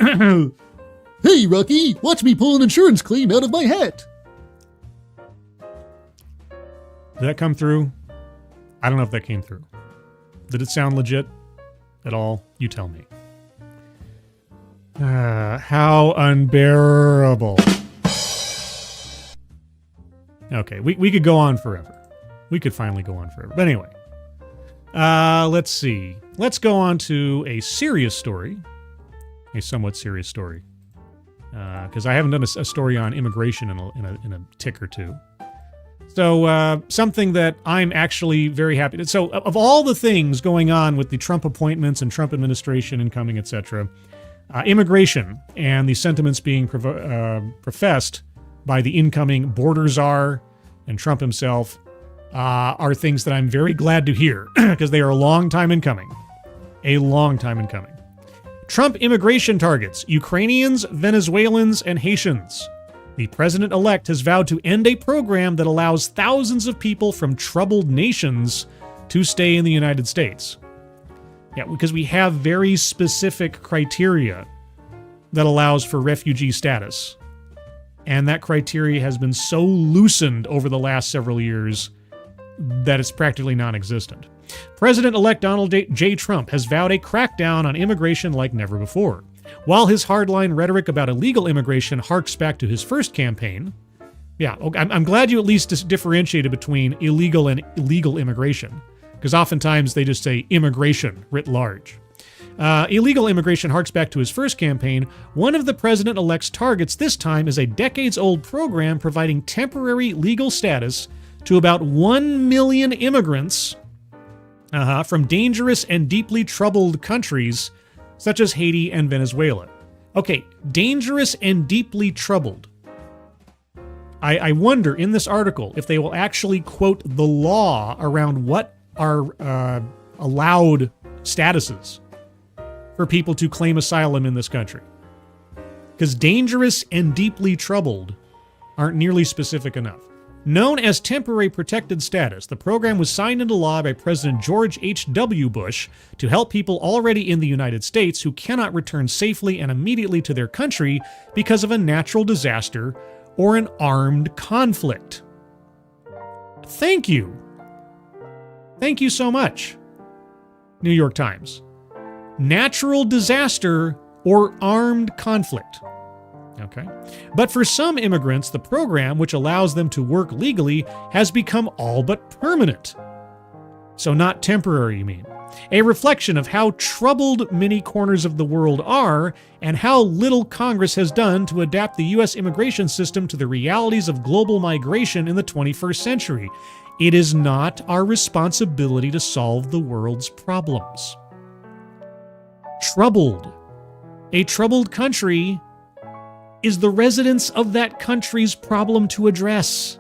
Hey, Rocky, watch me pull an insurance claim out of my hat. Did that come through? I don't know if that came through. Did it sound legit at all? You tell me. How unbearable. Okay, we could go on forever. We could finally go on forever. But anyway, let's see. Let's go on to a serious story. A somewhat serious story. Because I haven't done a story on immigration in a tick or two. So something that I'm actually very happy to. So of all the things going on with the Trump appointments and Trump administration incoming, etc., immigration and the sentiments being professed by the incoming border czar and Trump himself are things that I'm very glad to hear because they are a long time in coming. A long time in coming. Trump immigration targets Ukrainians, Venezuelans, and Haitians. The president-elect has vowed to end a program that allows thousands of people from troubled nations to stay in the United States. Yeah, because we have very specific criteria that allows for refugee status. And that criteria has been so loosened over the last several years that it's practically non-existent. President-elect Donald J. Trump has vowed a crackdown on immigration like never before. While his hardline rhetoric about illegal immigration harks back to his first campaign, yeah, I'm glad you at least differentiated between illegal and legal immigration, because oftentimes they just say immigration writ large. Illegal immigration harks back to his first campaign. One of the president-elect's targets this time is a decades-old program providing temporary legal status to about 1 million immigrants from dangerous and deeply troubled countries such as Haiti and Venezuela. Okay, dangerous and deeply troubled. I wonder in this article if they will actually quote the law around what are allowed statuses for people to claim asylum in this country. Because dangerous and deeply troubled aren't nearly specific enough. Known as temporary protected status, the program was signed into law by President George H.W. Bush to help people already in the United States who cannot return safely and immediately to their country because of a natural disaster or an armed conflict. Thank you. Thank you so much, New York Times. Natural disaster or armed conflict. Okay. But for some immigrants, the program, which allows them to work legally, has become all but permanent. So not temporary, you mean. A reflection of how troubled many corners of the world are and how little Congress has done to adapt the U.S. immigration system to the realities of global migration in the 21st century. It is not our responsibility to solve the world's problems. Troubled. A troubled country is the residents of that country's problem to address.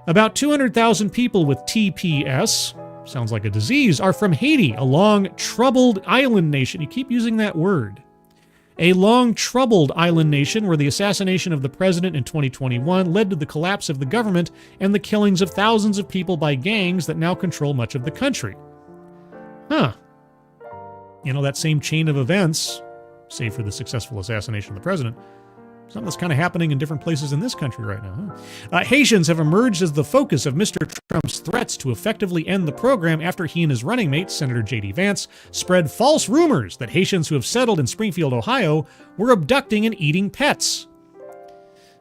About 200,000 people with TPS, sounds like a disease, are from Haiti, a long, troubled island nation. You keep using that word. A long, troubled island nation where the assassination of the president in 2021 led to the collapse of the government and the killings of thousands of people by gangs that now control much of the country. Huh. You know, that same chain of events, save for the successful assassination of the president, something that's kind of happening in different places in this country right now. Huh? Haitians have emerged as the focus of Mr. Trump's threats to effectively end the program after he and his running mate, Senator J.D. Vance, spread false rumors that Haitians who have settled in Springfield, Ohio, were abducting and eating pets.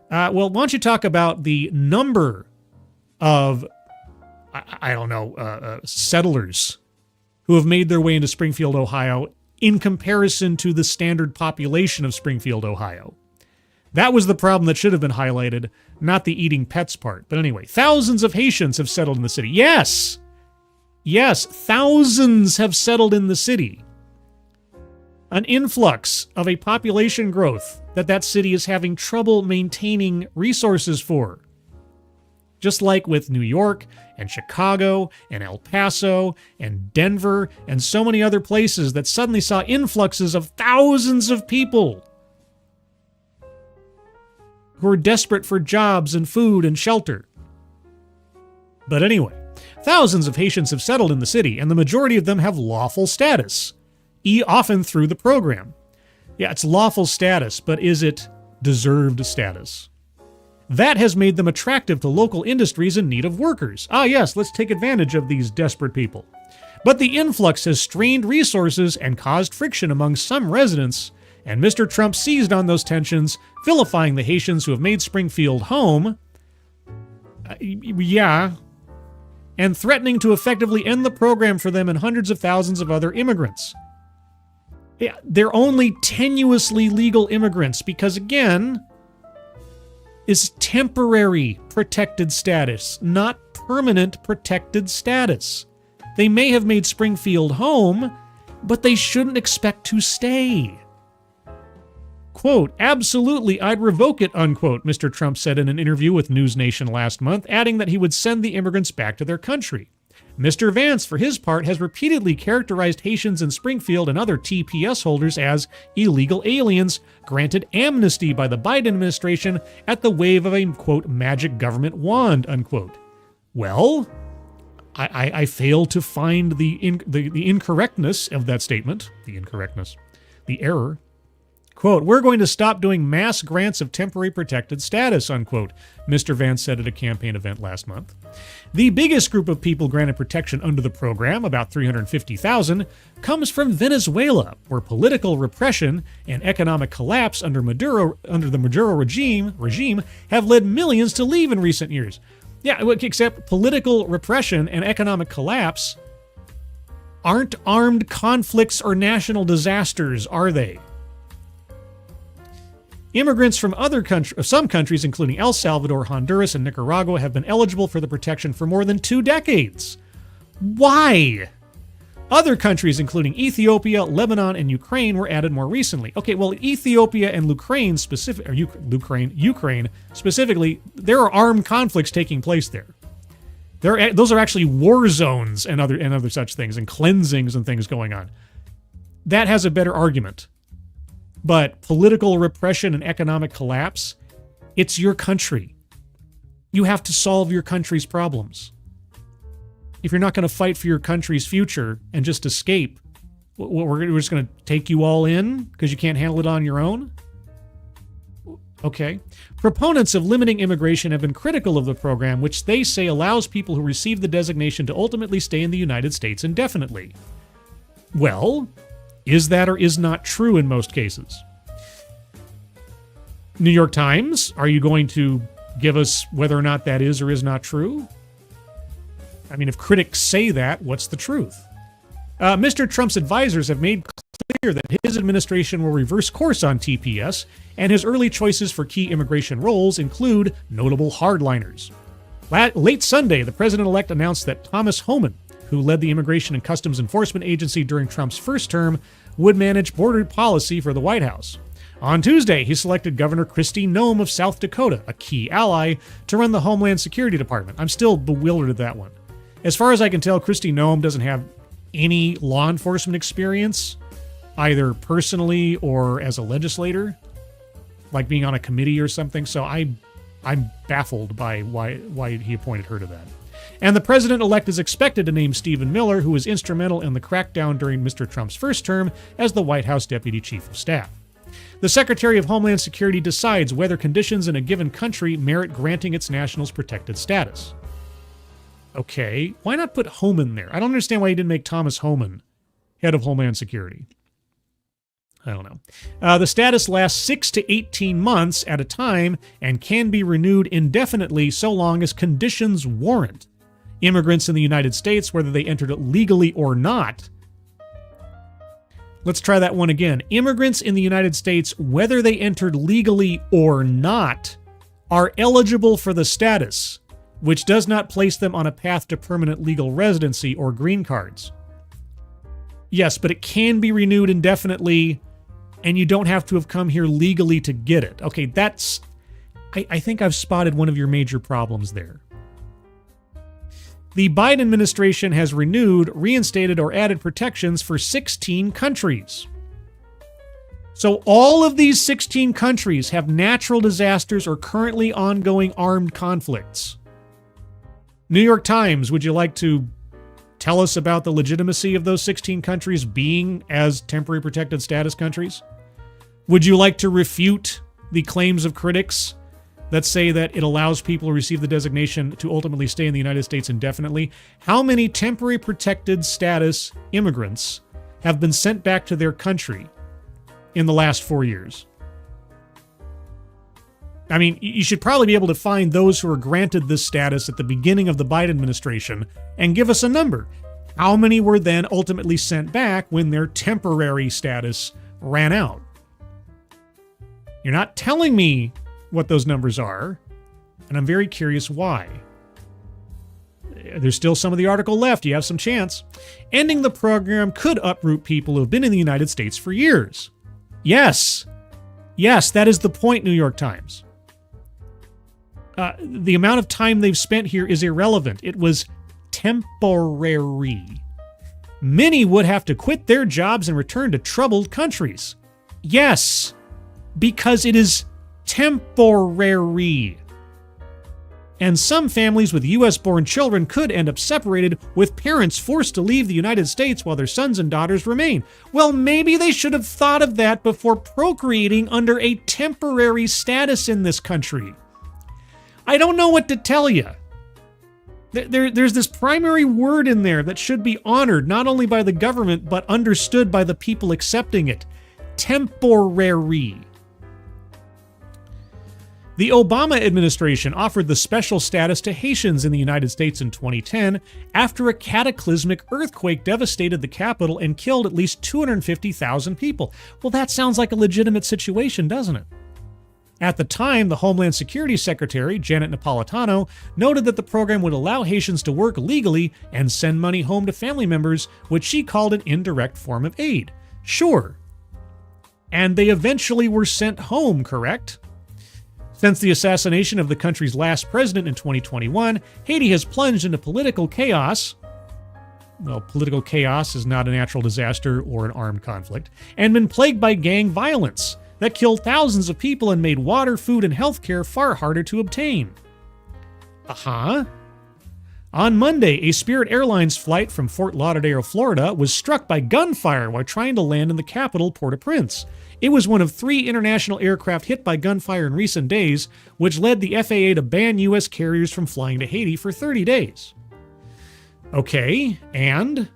Well, why don't you talk about the number of, settlers who have made their way into Springfield, Ohio, in comparison to the standard population of Springfield, Ohio. That was the problem that should have been highlighted, not the eating pets part. But anyway, thousands of Haitians have settled in the city. Yes! Yes, thousands have settled in the city. An influx of a population growth that city is having trouble maintaining resources for. Just like with New York and Chicago and El Paso and Denver and so many other places that suddenly saw influxes of thousands of people who are desperate for jobs and food and shelter. But anyway, Thousands of Haitians have settled in the city, and the majority of them have lawful status, often through the program. Yeah, it's lawful status, but is it deserved status? That has made them attractive to local industries in need of workers. Ah, yes, let's take advantage of these desperate people. But the influx has strained resources and caused friction among some residents, and Mr. Trump seized on those tensions, vilifying the Haitians who have made Springfield home. And threatening to effectively end the program for them and hundreds of thousands of other immigrants. Yeah, they're only tenuously legal immigrants because, again, is temporary protected status, not permanent protected status. They may have made Springfield home, but they shouldn't expect to stay. Quote, absolutely, I'd revoke it, unquote, Mr. Trump said in an interview with News Nation last month, adding that he would send the immigrants back to their country. Mr. Vance, for his part, has repeatedly characterized Haitians in Springfield and other TPS holders as illegal aliens, granted amnesty by the Biden administration at the wave of a, quote, magic government wand, unquote. Well, I fail to find the incorrectness of that statement, the error. Quote, we're going to stop doing mass grants of temporary protected status, unquote, Mr. Vance said at a campaign event last month. The biggest group of people granted protection under the program, about 350,000, comes from Venezuela, where political repression and economic collapse under the Maduro regime have led millions to leave in recent years. Yeah, except political repression and economic collapse aren't armed conflicts or national disasters, are they? Immigrants from some countries, including El Salvador, Honduras, and Nicaragua, have been eligible for the protection for more than 2 decades. Why? Other countries, including Ethiopia, Lebanon, and Ukraine, were added more recently. Okay, well, Ethiopia and Ukraine specifically, there are armed conflicts taking place there. Those are actually war zones and other such things, and cleansings and things going on. That has a better argument. But political repression and economic collapse, it's your country. You have to solve your country's problems. If you're not going to fight for your country's future and just escape, we're just going to take you all in because you can't handle it on your own? Okay. Proponents of limiting immigration have been critical of the program, which they say allows people who receive the designation to ultimately stay in the United States indefinitely. Well, is that or is not true in most cases? New York Times, are you going to give us whether or not that is or is not true? I mean, if critics say that, what's the truth? Mr. Trump's advisors have made clear that his administration will reverse course on TPS, and his early choices for key immigration roles include notable hardliners. Late Sunday, the president-elect announced that Thomas Homan, who led the Immigration and Customs Enforcement Agency during Trump's first term, would manage border policy for the White House. On Tuesday, he selected Governor Kristi Noem of South Dakota, a key ally, to run the Homeland Security Department. I'm still bewildered at that one. As far as I can tell, Kristi Noem doesn't have any law enforcement experience, either personally or as a legislator, like being on a committee or something, so I'm baffled by why he appointed her to that. And the president-elect is expected to name Stephen Miller, who was instrumental in the crackdown during Mr. Trump's first term, as the White House Deputy Chief of Staff. The Secretary of Homeland Security decides whether conditions in a given country merit granting its nationals protected status. Okay, why not put Homan there? I don't understand why he didn't make Thomas Homan head of Homeland Security. I don't know. The status lasts 6 to 18 months at a time and can be renewed indefinitely so long as conditions warrant. Immigrants in the United States, whether they entered it legally or not. Let's try that one again. Immigrants in the United States, whether they entered legally or not, are eligible for the status, which does not place them on a path to permanent legal residency or green cards. Yes, but it can be renewed indefinitely, and you don't have to have come here legally to get it. Okay, that's... I think I've spotted one of your major problems there. The Biden administration has renewed, reinstated, or added protections for 16 countries. So all of these 16 countries have natural disasters or currently ongoing armed conflicts. New York Times, would you like to tell us about the legitimacy of those 16 countries being as temporary protected status countries? Would you like to refute the claims of critics that say that it allows people who receive the designation to ultimately stay in the United States indefinitely? How many temporary protected status immigrants have been sent back to their country in the last 4 years? I mean, you should probably be able to find those who were granted this status at the beginning of the Biden administration and give us a number. How many were then ultimately sent back when their temporary status ran out? You're not telling me what those numbers are, and I'm very curious why. There's still some of the article left. You have some chance. Ending the program could uproot people who have been in the United States for years. Yes. Yes, that is the point, New York Times. The amount of time they've spent here is irrelevant. It was temporary. Many would have to quit their jobs and return to troubled countries. Yes, because it is temporary. And some families with U.S.-born children could end up separated, with parents forced to leave the United States while their sons and daughters remain. Well, maybe they should have thought of that before procreating under a temporary status in this country. I don't know what to tell you. There's this primary word in there that should be honored not only by the government, but understood by the people accepting it. Temporary. The Obama administration offered the special status to Haitians in the United States in 2010 after a cataclysmic earthquake devastated the capital and killed at least 250,000 people. Well, that sounds like a legitimate situation, doesn't it? At the time, the Homeland Security Secretary, Janet Napolitano, noted that the program would allow Haitians to work legally and send money home to family members, which she called an indirect form of aid. Sure. And they eventually were sent home, correct? Since the assassination of the country's last president in 2021, Haiti has plunged into political chaos. Well, political chaos is not a natural disaster or an armed conflict, and been plagued by gang violence that killed thousands of people and made water, food, and healthcare far harder to obtain. On Monday, a Spirit Airlines flight from Fort Lauderdale, Florida, was struck by gunfire while trying to land in the capital, Port-au-Prince. It was one of 3 international aircraft hit by gunfire in recent days, which led the FAA to ban U.S. carriers from flying to Haiti for 30 days. Okay, and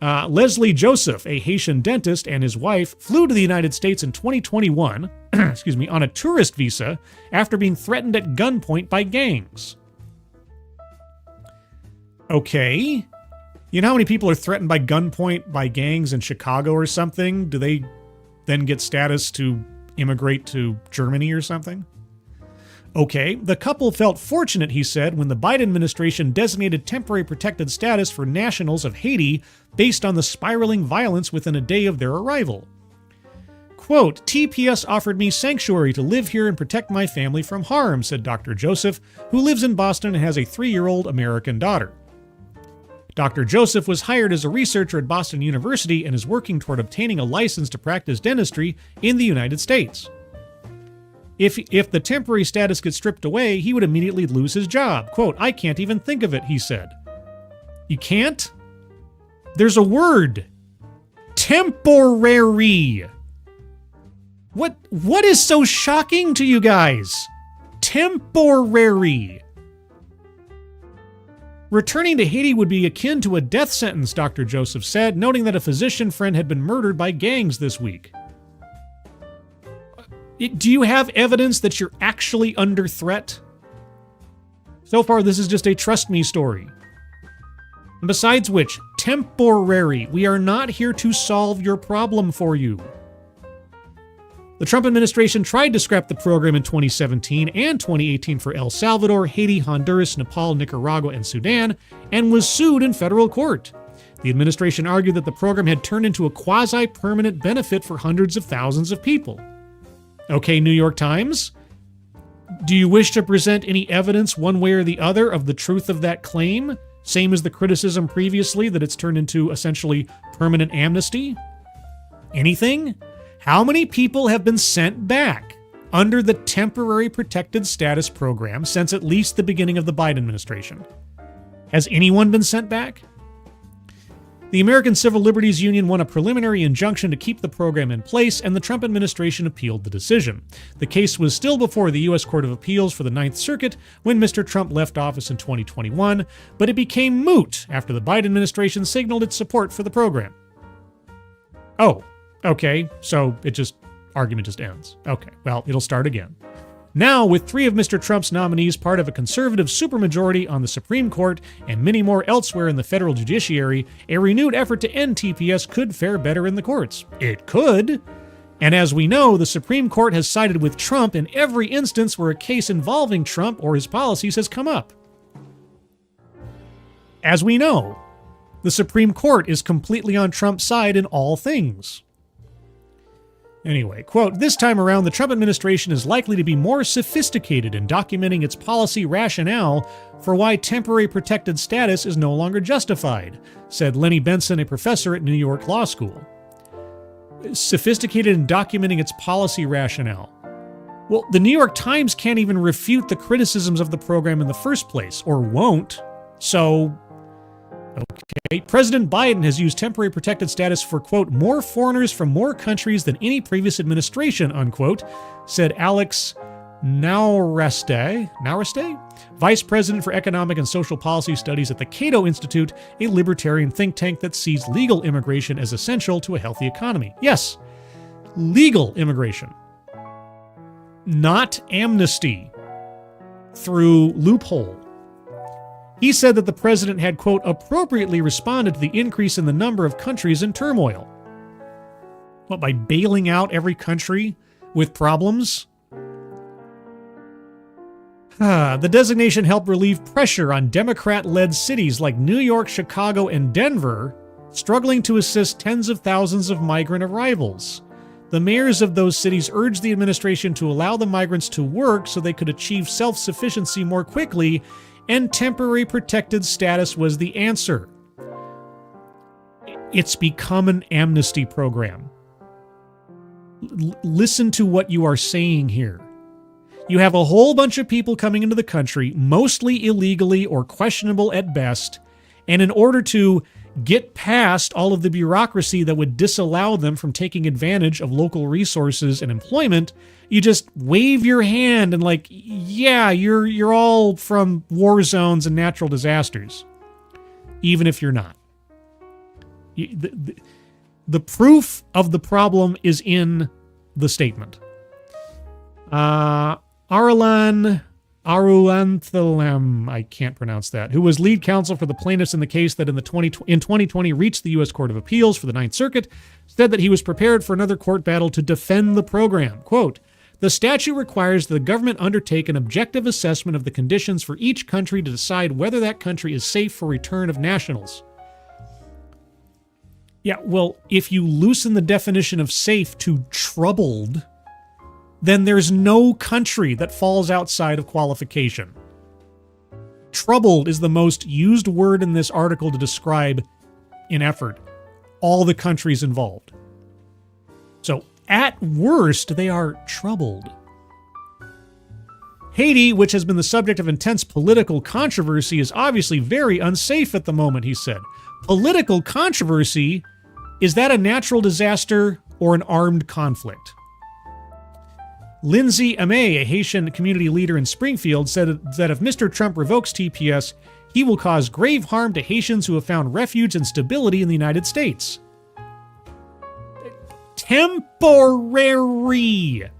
Leslie Joseph, a Haitian dentist, and his wife flew to the United States in 2021 on a tourist visa after being threatened at gunpoint by gangs. Okay. You know how many people are threatened by gunpoint by gangs in Chicago or something? Do they then get status to immigrate to Germany or something? Okay, the couple felt fortunate, he said, when the Biden administration designated temporary protected status for nationals of Haiti based on the spiraling violence within a day of their arrival. Quote, TPS offered me sanctuary to live here and protect my family from harm, said Dr. Joseph, who lives in Boston and has a 3-year-old American daughter. Dr. Joseph was hired as a researcher at Boston University and is working toward obtaining a license to practice dentistry in the United States. If the temporary status gets stripped away, he would immediately lose his job. Quote, I can't even think of it, he said. You can't? There's a word. Temporary. What is so shocking to you guys? Temporary. Returning to Haiti would be akin to a death sentence, Dr. Joseph said, noting that a physician friend had been murdered by gangs this week. Do you have evidence that you're actually under threat? So far, this is just a trust me story. And besides which, temporary. We are not here to solve your problem for you. The Trump administration tried to scrap the program in 2017 and 2018 for El Salvador, Haiti, Honduras, Nepal, Nicaragua, and Sudan, and was sued in federal court. The administration argued that the program had turned into a quasi-permanent benefit for hundreds of thousands of people. Okay, New York Times, do you wish to present any evidence one way or the other of the truth of that claim? Same as the criticism previously that it's turned into essentially permanent amnesty? Anything? How many people have been sent back under the temporary protected status program since at least the beginning of the Biden administration? Has anyone been sent back? The American Civil Liberties Union won a preliminary injunction to keep the program in place, and the Trump administration appealed the decision. The case was still before the U.S. Court of Appeals for the Ninth Circuit when Mr. Trump left office in 2021, but it became moot after the Biden administration signaled its support for the program. Oh, okay, so argument just ends. Okay, well, it'll start again. Now, with 3 of Mr. Trump's nominees part of a conservative supermajority on the Supreme Court and many more elsewhere in the federal judiciary, a renewed effort to end TPS could fare better in the courts. It could. And as we know, the Supreme Court has sided with Trump in every instance where a case involving Trump or his policies has come up. As we know, the Supreme Court is completely on Trump's side in all things. Anyway, quote, this time around, the Trump administration is likely to be more sophisticated in documenting its policy rationale for why temporary protected status is no longer justified, said Lenny Benson, a professor at New York Law School. Sophisticated in documenting its policy rationale. Well, the New York Times can't even refute the criticisms of the program in the first place, or won't, so... Okay. President Biden has used temporary protected status for, quote, more foreigners from more countries than any previous administration, unquote, said Alex Naureste, Vice President for Economic and Social Policy Studies at the Cato Institute, a libertarian think tank that sees legal immigration as essential to a healthy economy. Yes, legal immigration, not amnesty through loophole. He said that the president had, quote, appropriately responded to the increase in the number of countries in turmoil. What, by bailing out every country with problems? The designation helped relieve pressure on Democrat-led cities like New York, Chicago, and Denver, struggling to assist tens of thousands of migrant arrivals. The mayors of those cities urged the administration to allow the migrants to work so they could achieve self-sufficiency more quickly, and temporary protected status was the answer. It's become an amnesty program. Listen to what you are saying here. You have a whole bunch of people coming into the country, mostly illegally or questionable at best, and in order to get past all of the bureaucracy that would disallow them from taking advantage of local resources and employment, you just wave your hand and like, yeah, you're all from war zones and natural disasters, even if you're not. The proof of the problem is in the statement. Arulanthalem, I can't pronounce that, who was lead counsel for the plaintiffs in the case that in 2020 reached the U.S. Court of Appeals for the Ninth Circuit, said that he was prepared for another court battle to defend the program. Quote, the statute requires that the government undertake an objective assessment of the conditions for each country to decide whether that country is safe for return of nationals. Yeah, well, if you loosen the definition of safe to troubled, then there's no country that falls outside of qualification. Troubled is the most used word in this article to describe, in effort, all the countries involved. So, at worst, they are troubled. Haiti, which has been the subject of intense political controversy, is obviously very unsafe at the moment, he said. Political controversy? Is that a natural disaster or an armed conflict? Lindsay Amé, a Haitian community leader in Springfield, said that if Mr. Trump revokes TPS, he will cause grave harm to Haitians who have found refuge and stability in the United States. Temporary.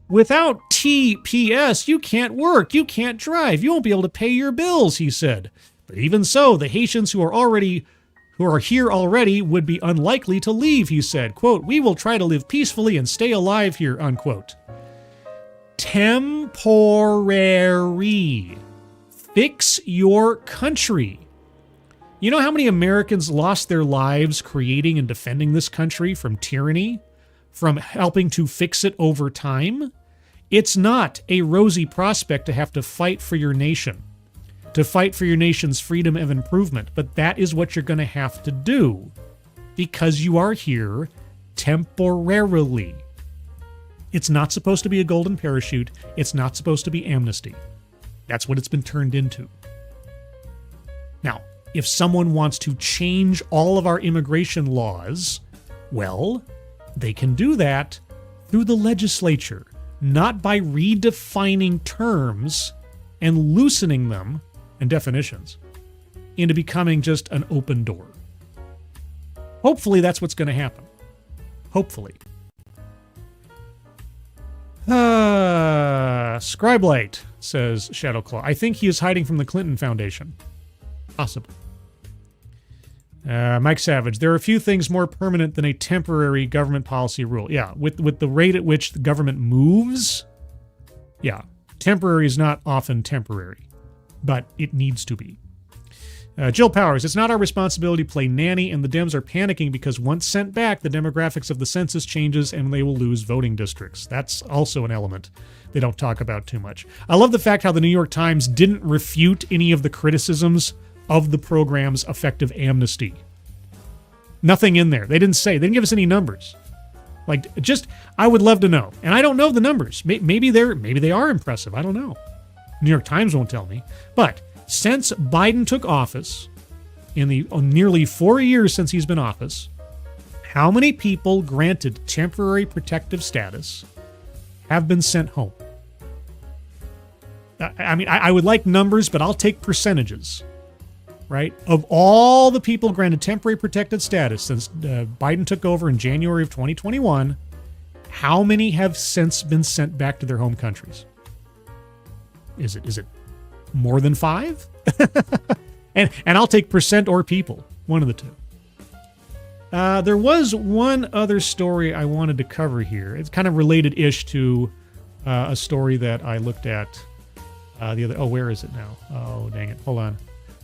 Without TPS, you can't work, you can't drive, you won't be able to pay your bills, he said. But even so, the Haitians who are here already would be unlikely to leave, he said. Quote, we will try to live peacefully and stay alive here, unquote. Temporary. Fix your country. You know how many Americans lost their lives creating and defending this country from tyranny, from helping to fix it over time? It's not a rosy prospect to have to fight for your nation, to fight for your nation's freedom of improvement, but that is what you're going to have to do because you are here temporarily. It's not supposed to be a golden parachute. It's not supposed to be amnesty. That's what it's been turned into. Now, if someone wants to change all of our immigration laws, well, they can do that through the legislature, not by redefining terms and loosening them and definitions into becoming just an open door. Hopefully that's what's going to happen. Hopefully. Scribelight, says Shadowclaw. I think he is hiding from the Clinton Foundation. Possible. Mike Savage, there are a few things more permanent than a temporary government policy rule. Yeah, with the rate at which the government moves, yeah, temporary is not often temporary, but it needs to be. Jill Powers, it's not our responsibility to play nanny, and the Dems are panicking because once sent back, the demographics of the census changes and they will lose voting districts. That's also an element they don't talk about too much. I love the fact how the New York Times didn't refute any of the criticisms of the program's effective amnesty. Nothing in there. They didn't give us any numbers. Like, just, I would love to know. And I don't know the numbers. Maybe they are impressive. I don't know. New York Times won't tell me. But since Biden took office, in the nearly 4 years since he's been in office, how many people granted temporary protective status have been sent home? I mean, I would like numbers, but I'll take percentages, right? Of all the people granted temporary protected status since Biden took over in January of 2021, how many have since been sent back to their home countries? Is it more than 5? and I'll take percent or people, one of the two. There was one other story I wanted to cover here. It's kind of related-ish to a story that I looked at the other... Oh, where is it now? Oh, dang it. Hold on.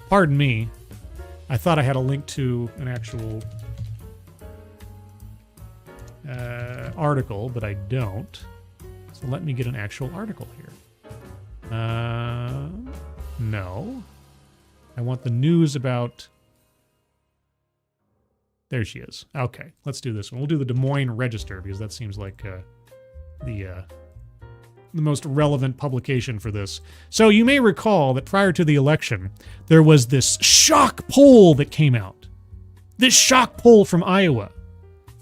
Pardon me. I thought I had a link to an actual article, but I don't. So let me get an actual article here. No. I want the news about... There she is. Okay, let's do this one. We'll do the Des Moines Register because that seems like the most relevant publication for this. So you may recall that prior to the election, there was this shock poll that came out. This shock poll from Iowa,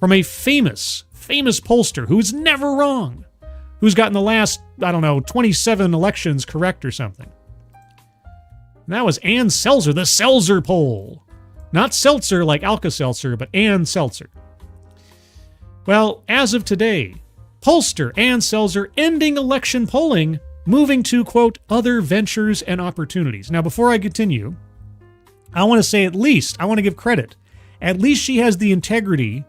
from a famous pollster who's never wrong, who's gotten the last, 27 elections correct or something. And that was Ann Selzer, the Selzer poll. Not seltzer like Alka-Seltzer, but Ann Selzer. Well, as of today, pollster Ann Selzer ending election polling, moving to, quote, other ventures and opportunities. Now, before I continue, I want to say I want to give credit. At least she has the integrity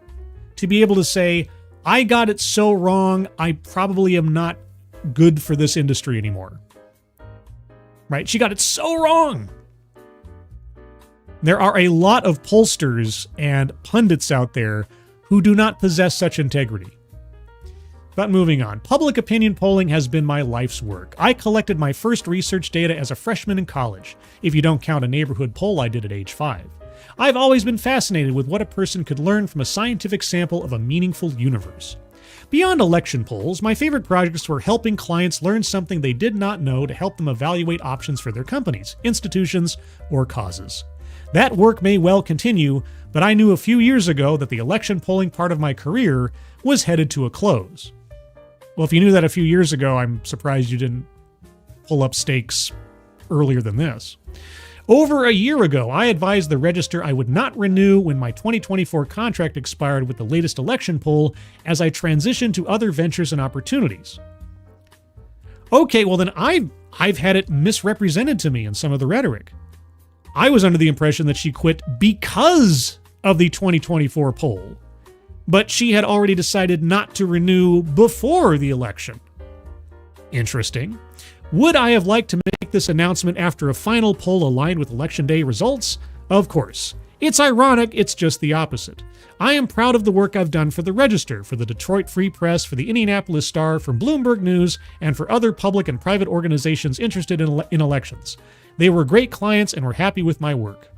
to be able to say, I got it so wrong, I probably am not good for this industry anymore. Right? She got it so wrong. There are a lot of pollsters and pundits out there who do not possess such integrity. But moving on, public opinion polling has been my life's work. I collected my first research data as a freshman in college, if you don't count a neighborhood poll I did at age 5. I've always been fascinated with what a person could learn from a scientific sample of a meaningful universe. Beyond election polls, my favorite projects were helping clients learn something they did not know to help them evaluate options for their companies, institutions, or causes. That work may well continue, but I knew a few years ago that the election polling part of my career was headed to a close. Well, if you knew that a few years ago, I'm surprised you didn't pull up stakes earlier than this. Over a year ago, I advised the Register I would not renew when my 2024 contract expired with the latest election poll as I transitioned to other ventures and opportunities. Okay, well then I've had it misrepresented to me in some of the rhetoric. I was under the impression that she quit because of the 2024 poll, but she had already decided not to renew before the election. Interesting. Would I have liked to make this announcement after a final poll aligned with Election Day results? Of course. It's ironic, it's just the opposite. I am proud of the work I've done for the Register, for the Detroit Free Press, for the Indianapolis Star, for Bloomberg News, and for other public and private organizations interested in elections. They were great clients and were happy with my work.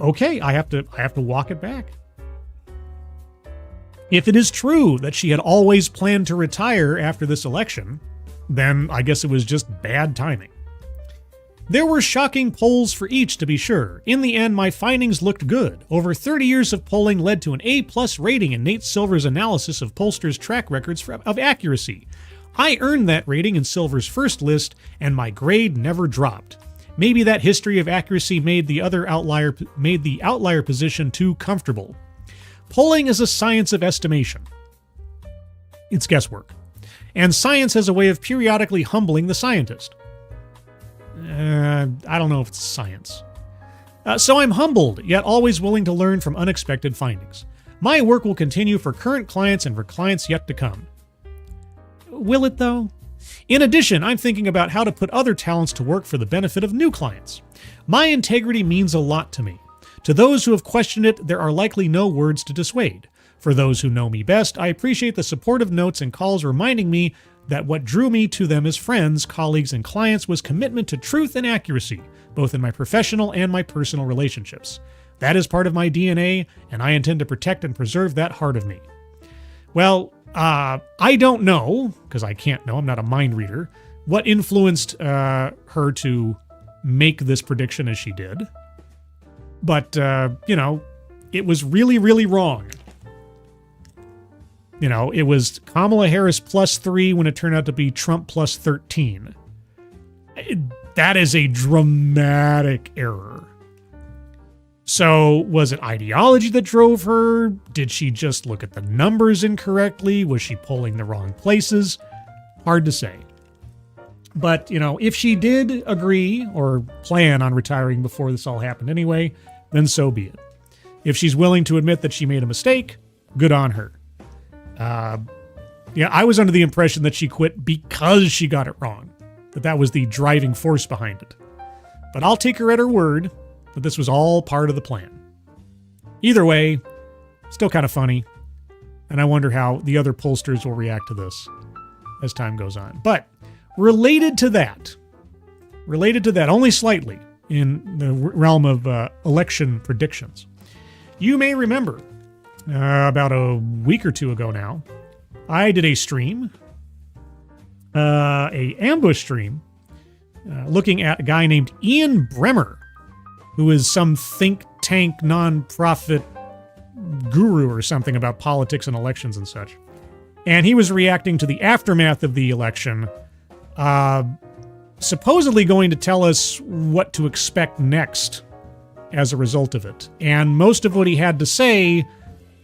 Okay, I have to walk it back. If it is true that she had always planned to retire after this election, then I guess it was just bad timing. There were shocking polls for each, to be sure. In the end, my findings looked good. Over 30 years of polling led to an A-plus rating in Nate Silver's analysis of Pollster's track records of accuracy. I earned that rating in Silver's first list, and my grade never dropped. Maybe that history of accuracy made the outlier position too comfortable. Polling is a science of estimation. It's guesswork. And science has a way of periodically humbling the scientist. I don't know if it's science. So I'm humbled, yet always willing to learn from unexpected findings. My work will continue for current clients and for clients yet to come. Will it, though? In addition, I'm thinking about how to put other talents to work for the benefit of new clients. My integrity means a lot to me. To those who have questioned it, there are likely no words to dissuade. For those who know me best, I appreciate the supportive notes and calls reminding me that what drew me to them as friends, colleagues, and clients was commitment to truth and accuracy, both in my professional and my personal relationships. That is part of my DNA, and I intend to protect and preserve that heart of me. Well, I don't know, because I can't know, I'm not a mind reader, what influenced her to make this prediction as she did. But, it was really, really wrong. It was Kamala Harris +3 when it turned out to be Trump +13. That is a dramatic error. So was it ideology that drove her? Did she just look at the numbers incorrectly? Was she polling the wrong places? Hard to say. But, if she did agree or plan on retiring before this all happened anyway, then so be it. If she's willing to admit that she made a mistake, good on her. I was under the impression that she quit because she got it wrong, that was the driving force behind it. But I'll take her at her word that this was all part of the plan. Either way, still kind of funny, and I wonder how the other pollsters will react to this as time goes on. But related to that, only slightly, in the realm of election predictions, you may remember about a week or two ago now, I did a stream, a ambush stream, looking at a guy named Ian Bremmer, who is some think tank nonprofit guru or something about politics and elections and such. And he was reacting to the aftermath of the election, supposedly going to tell us what to expect next as a result of it. And most of what he had to say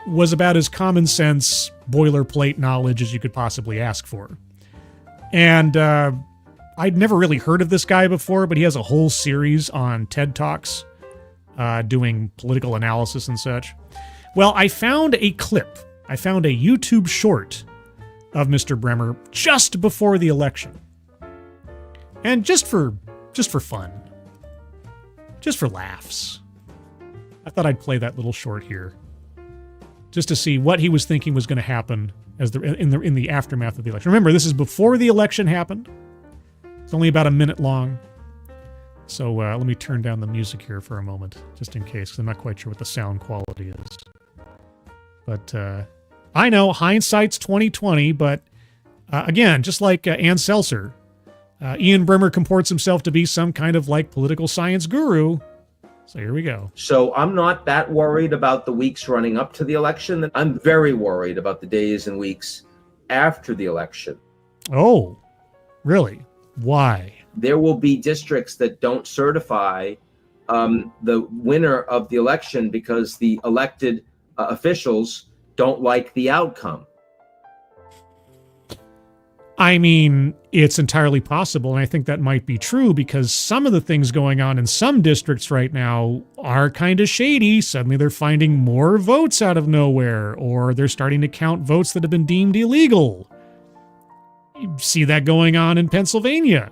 was about as common sense, boilerplate knowledge as you could possibly ask for. And I'd never really heard of this guy before, but he has a whole series on TED Talks doing political analysis and such. Well, I found a clip. I found a YouTube short of Mr. Bremmer just before the election. And just for fun, just for laughs, I thought I'd play that little short here, just to see what he was thinking was going to happen in the aftermath of the election. Remember, this is before the election happened. It's only about a minute long. So let me turn down the music here for a moment, just in case, because I'm not quite sure what the sound quality is. But I know hindsight's 20/20, but again, just like Ann Seltzer, Ian Bremmer comports himself to be some kind of political science guru. So here we go. So I'm not that worried about the weeks running up to the election. I'm very worried about the days and weeks after the election. Oh, really? Why? There will be districts that don't certify the winner of the election because the elected officials don't like the outcome. I mean, it's entirely possible, and I think that might be true because some of the things going on in some districts right now are kind of shady. Suddenly they're finding more votes out of nowhere, or they're starting to count votes that have been deemed illegal. You see that going on in Pennsylvania.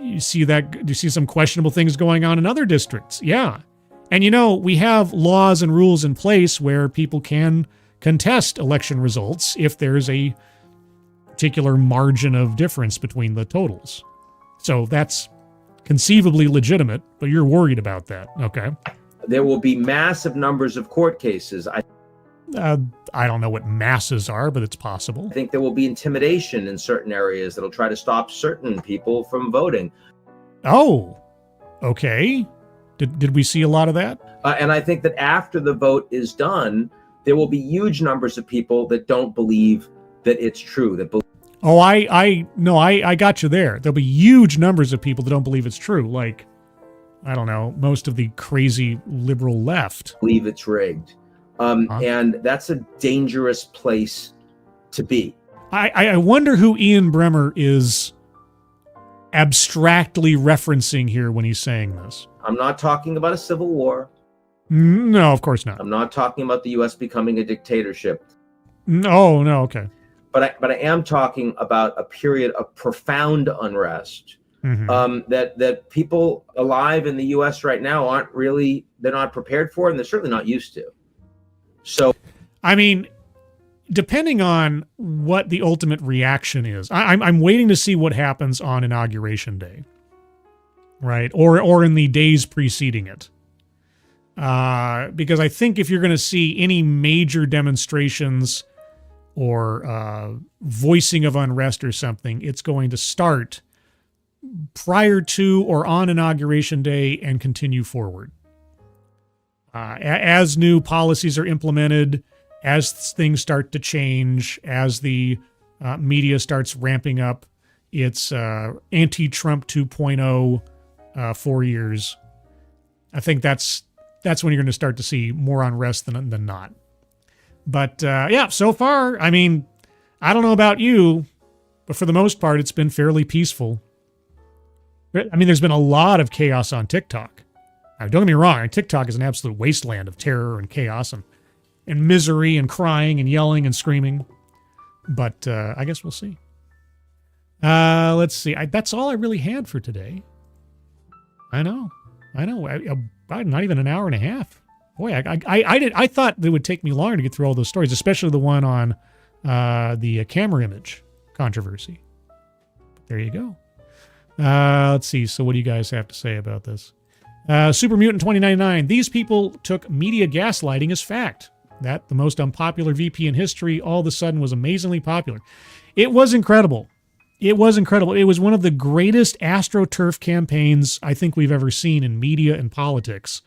You see some questionable things going on in other districts. Yeah. And we have laws and rules in place where people can contest election results if there's a particular margin of difference between the totals. So that's conceivably legitimate, but you're worried about that. Okay. There will be massive numbers of court cases. I don't know what masses are, but it's possible. I think there will be intimidation in certain areas that'll try to stop certain people from voting. Oh, okay. Did we see a lot of that? And I think that after the vote is done, there will be huge numbers of people that don't believe that it's true. Oh, I got you there. There'll be huge numbers of people that don't believe it's true. Like, I don't know, most of the crazy liberal left. Believe it's rigged. And that's a dangerous place to be. I wonder who Ian Bremmer is abstractly referencing here when he's saying this. I'm not talking about a civil war. No, of course not. I'm not talking about the U.S. becoming a dictatorship. No, okay. But I am talking about a period of profound unrest. That people alive in the U.S. right now they're not prepared for, and they're certainly not used to. So, I mean, depending on what the ultimate reaction is, I'm waiting to see what happens on Inauguration Day, right? Or in the days preceding it. Because I think if you're going to see any major demonstrations or voicing of unrest or something, it's going to start prior to or on Inauguration Day and continue forward. As new policies are implemented, as things start to change, as the media starts ramping up its anti-Trump 2.0 4 years, I think that's when you're going to start to see more unrest than not. But yeah, so far, I mean, I don't know about you, but for the most part, it's been fairly peaceful. I mean, there's been a lot of chaos on TikTok. Now, don't get me wrong, TikTok is an absolute wasteland of terror and chaos and misery and crying and yelling and screaming. But I guess we'll see. Let's see. That's all I really had for today. I know. Not even an hour and a half. Boy, I thought it would take me longer to get through all those stories, especially the one on the Camerimage controversy. But there you go. Let's see. So what do you guys have to say about this? Super Mutant 2099. These people took media gaslighting as fact. That the most unpopular VP in history all of a sudden was amazingly popular. It was incredible. It was incredible. It was one of the greatest AstroTurf campaigns I think we've ever seen in media and politics,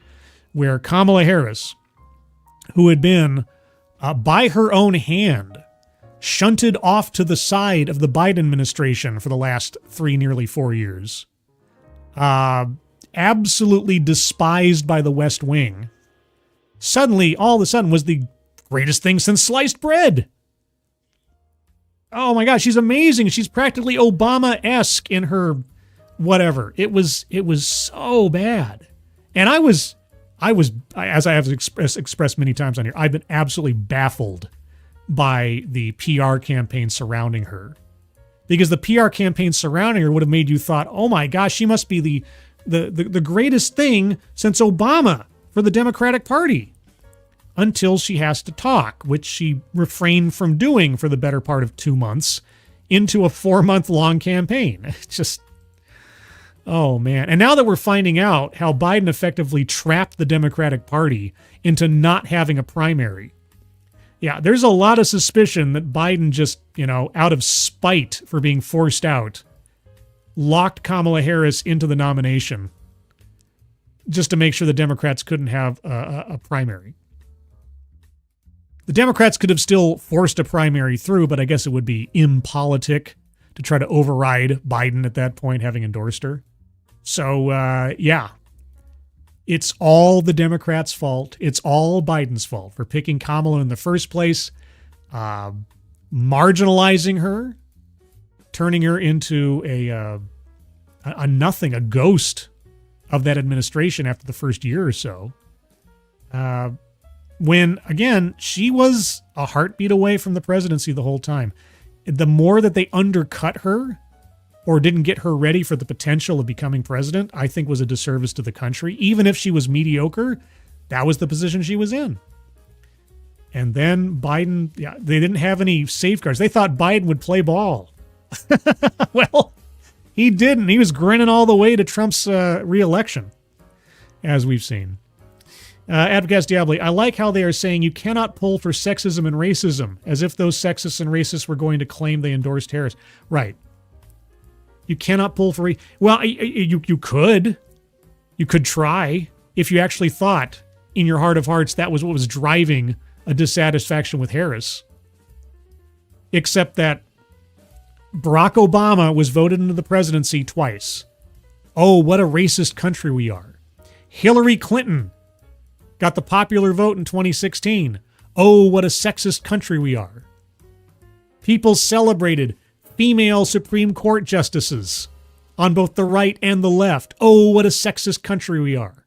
where Kamala Harris, who had been, by her own hand, shunted off to the side of the Biden administration for the last nearly 4 years, absolutely despised by the West Wing, suddenly, all of a sudden, was the greatest thing since sliced bread. Oh my gosh, she's amazing. She's practically Obama-esque in her whatever. It was so bad. And I was, as I have expressed many times on here, I've been absolutely baffled by the PR campaign surrounding her. Because the PR campaign surrounding her would have made you thought, oh my gosh, she must be the greatest thing since Obama for the Democratic Party. Until she has to talk, which she refrained from doing for the better part of 2 months into a 4-month-long campaign. It's just, oh man. And now that we're finding out how Biden effectively trapped the Democratic Party into not having a primary, yeah, there's a lot of suspicion that Biden just, out of spite for being forced out, locked Kamala Harris into the nomination just to make sure the Democrats couldn't have a primary. The Democrats could have still forced a primary through, but I guess it would be impolitic to try to override Biden at that point, having endorsed her. So, yeah, it's all the Democrats' fault. It's all Biden's fault for picking Kamala in the first place, marginalizing her, turning her into a nothing, a ghost of that administration after the first year or so. When, again, she was a heartbeat away from the presidency the whole time. The more that they undercut her or didn't get her ready for the potential of becoming president, I think was a disservice to the country. Even if she was mediocre, that was the position she was in. And then Biden, yeah, they didn't have any safeguards. They thought Biden would play ball. Well, he didn't. He was grinning all the way to Trump's re-election, as we've seen. Advocates Diabli, I like how they are saying you cannot pull for sexism and racism, as if those sexists and racists were going to claim they endorsed terrorists. Right. You cannot pull for... Well, you could. You could try if you actually thought in your heart of hearts that was what was driving a dissatisfaction with Harris. Except that Barack Obama was voted into the presidency twice. Oh, what a racist country we are. Hillary Clinton got the popular vote in 2016. Oh, what a sexist country we are. People celebrated female Supreme Court justices on both the right and the left. Oh, what a sexist country we are.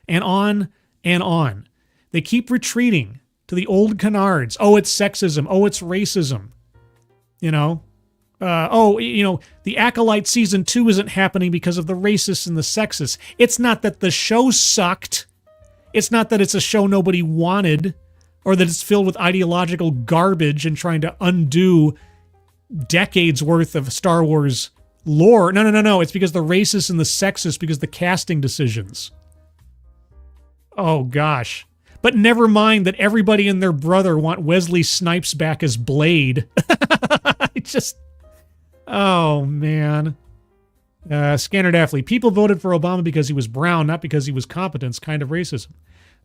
And on and on. They keep retreating to the old canards. Oh, it's sexism. Oh, it's racism. You know? The Acolyte Season 2 isn't happening because of the racists and the sexists. It's not that the show sucked. It's not that it's a show nobody wanted, or that it's filled with ideological garbage and trying to undo decades worth of Star Wars lore. No. It's because the racists and the sexists, because the casting decisions. Oh, gosh. But never mind that everybody and their brother want Wesley Snipes back as Blade. Oh, man. Scanner Daffley, people voted for Obama because he was brown, not because he was competent. It's kind of racism.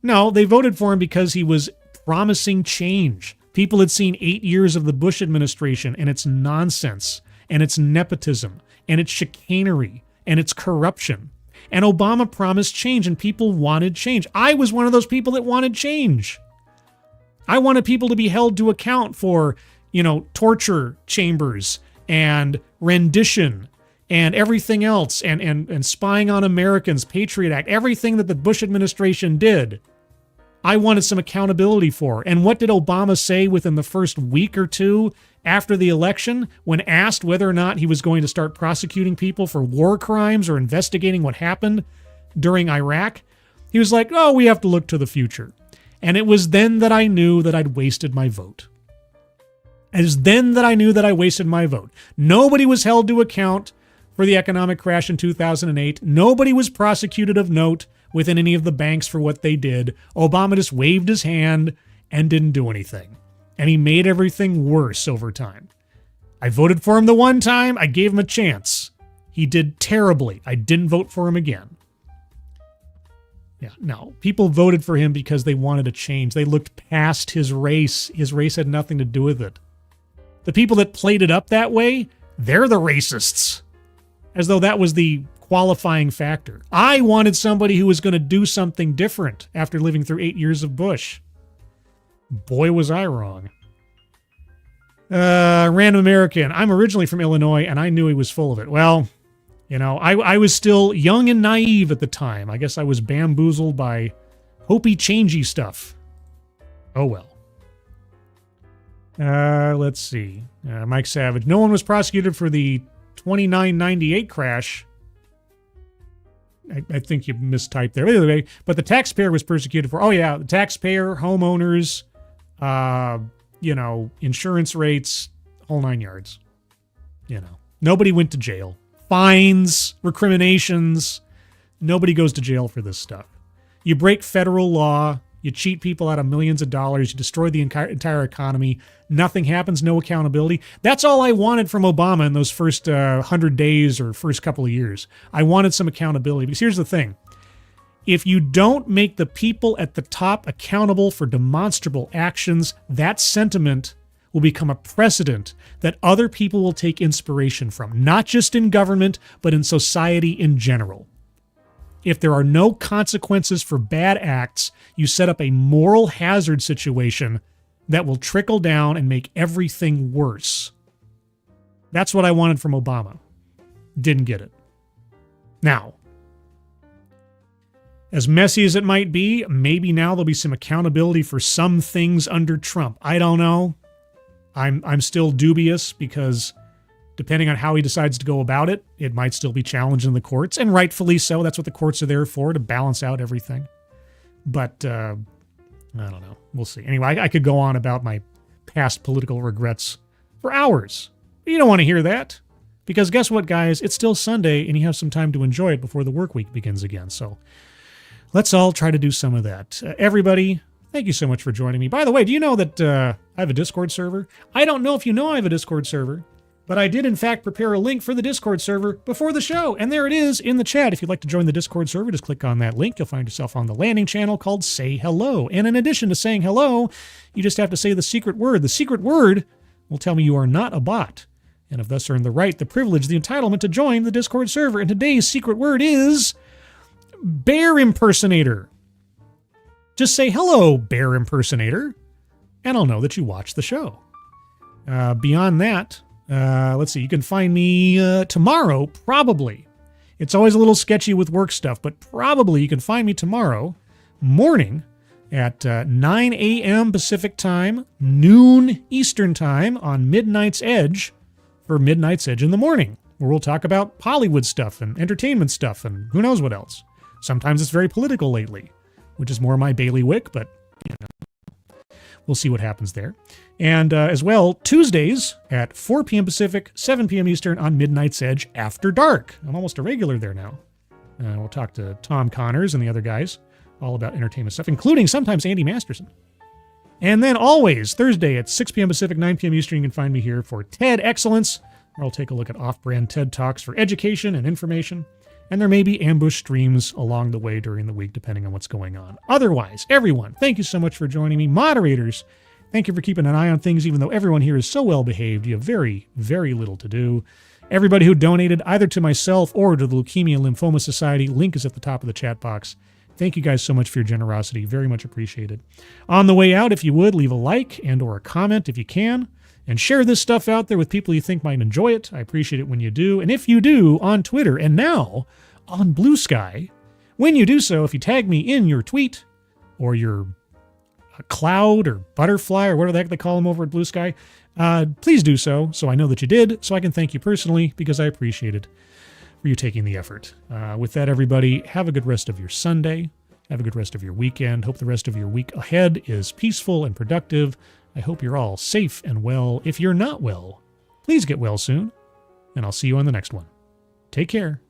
No, they voted for him because he was promising change. People had seen 8 years of the Bush administration and its nonsense, and its nepotism, and its chicanery, and its corruption. And Obama promised change, and people wanted change. I was one of those people that wanted change. I wanted people to be held to account for, torture chambers and rendition and everything else, and spying on Americans, Patriot Act, everything that the Bush administration did. I wanted some accountability for. And what did Obama say within the first week or two after the election when asked whether or not he was going to start prosecuting people for war crimes or investigating what happened during Iraq? He was like, oh, we have to look to the future. And it was then that I knew that I'd wasted my vote. It was then that I knew that I wasted my vote. Nobody was held to account for the economic crash in 2008. Nobody was prosecuted of note within any of the banks for what they did. Obama just waved his hand and didn't do anything. And he made everything worse over time. I voted for him the one time. I gave him a chance. He did terribly. I didn't vote for him again. Yeah, no. People voted for him because they wanted a change. They looked past his race. His race had nothing to do with it. The people that played it up that way, they're the racists. As though that was the qualifying factor. I wanted somebody who was going to do something different after living through 8 years of Bush. Boy, was I wrong. Random American. I'm originally from Illinois, and I knew he was full of it. Well, I was still young and naive at the time. I guess I was bamboozled by hopey, changey stuff. Oh, well. Let's see. Mike Savage. No one was prosecuted for the 2998 crash. I think you mistyped there. Anyway, but the taxpayer was persecuted for, the taxpayer, homeowners, insurance rates, whole 9 yards. Nobody went to jail. Fines, recriminations. Nobody goes to jail for this stuff. You break federal law. You cheat people out of millions of dollars. You destroy the entire economy. Nothing happens. No accountability. That's all I wanted from Obama in those first 100 days or first couple of years. I wanted some accountability. Because here's the thing. If you don't make the people at the top accountable for demonstrable actions, that sentiment will become a precedent that other people will take inspiration from. Not just in government, but in society in general. If there are no consequences for bad acts, you set up a moral hazard situation that will trickle down and make everything worse. That's what I wanted from Obama. Didn't get it. Now, as messy as it might be, maybe now there'll be some accountability for some things under Trump. I don't know. I'm still dubious because depending on how he decides to go about it, it might still be challenged in the courts, and rightfully so. That's what the courts are there for, to balance out everything. But I don't know. We'll see. Anyway, I could go on about my past political regrets for hours. But you don't want to hear that, because guess what, guys? It's still Sunday, and you have some time to enjoy it before the work week begins again. So let's all try to do some of that. Everybody, thank you so much for joining me. By the way, do you know that I have a Discord server? I don't know if you know I have a Discord server, but I did in fact prepare a link for the Discord server before the show, and there it is in the chat. If you'd like to join the Discord server, just click on that link. You'll find yourself on the landing channel called Say Hello. And in addition to saying hello, you just have to say the secret word. The secret word will tell me you are not a bot, and have thus earned the right, the privilege, the entitlement to join the Discord server. And today's secret word is bear impersonator. Just say hello, bear impersonator, and I'll know that you watched the show. Beyond that, let's see, you can find me tomorrow, probably. It's always a little sketchy with work stuff, but probably you can find me tomorrow morning at 9 a.m. Pacific time, noon Eastern time on Midnight's Edge for Midnight's Edge in the morning, where we'll talk about Hollywood stuff and entertainment stuff and who knows what else. Sometimes it's very political lately, which is more my bailiwick, but you know, we'll see what happens there. And as well, Tuesdays at 4 p.m. Pacific, 7 p.m. Eastern on Midnight's Edge After Dark. I'm almost a regular there now. We'll talk to Tom Connors and the other guys all about entertainment stuff, including sometimes Andy Masterson. And then always Thursday at 6 p.m. Pacific, 9 p.m. Eastern, you can find me here for TED Excellence, where I'll take a look at off-brand TED Talks for education and information. And there may be ambush streams along the way during the week, depending on what's going on. Otherwise, everyone, thank you so much for joining me. Moderators, thank you for keeping an eye on things, even though everyone here is so well behaved. You have very, very little to do. Everybody who donated either to myself or to the Leukemia and Lymphoma Society, link is at the top of the chat box. Thank you guys so much for your generosity. Very much appreciated. On the way out, if you would, leave a like and or a comment if you can, and share this stuff out there with people you think might enjoy it. I appreciate it when you do. And if you do, on Twitter and now on Blue Sky, when you do so, if you tag me in your tweet or your cloud or butterfly or whatever the heck they call them over at Blue Sky, please do so I know that you did, so I can thank you personally, because I appreciate it for you taking the effort. With that, everybody, have a good rest of your Sunday. Have a good rest of your weekend. Hope the rest of your week ahead is peaceful and productive. I hope you're all safe and well. If you're not well, please get well soon, and I'll see you on the next one. Take care.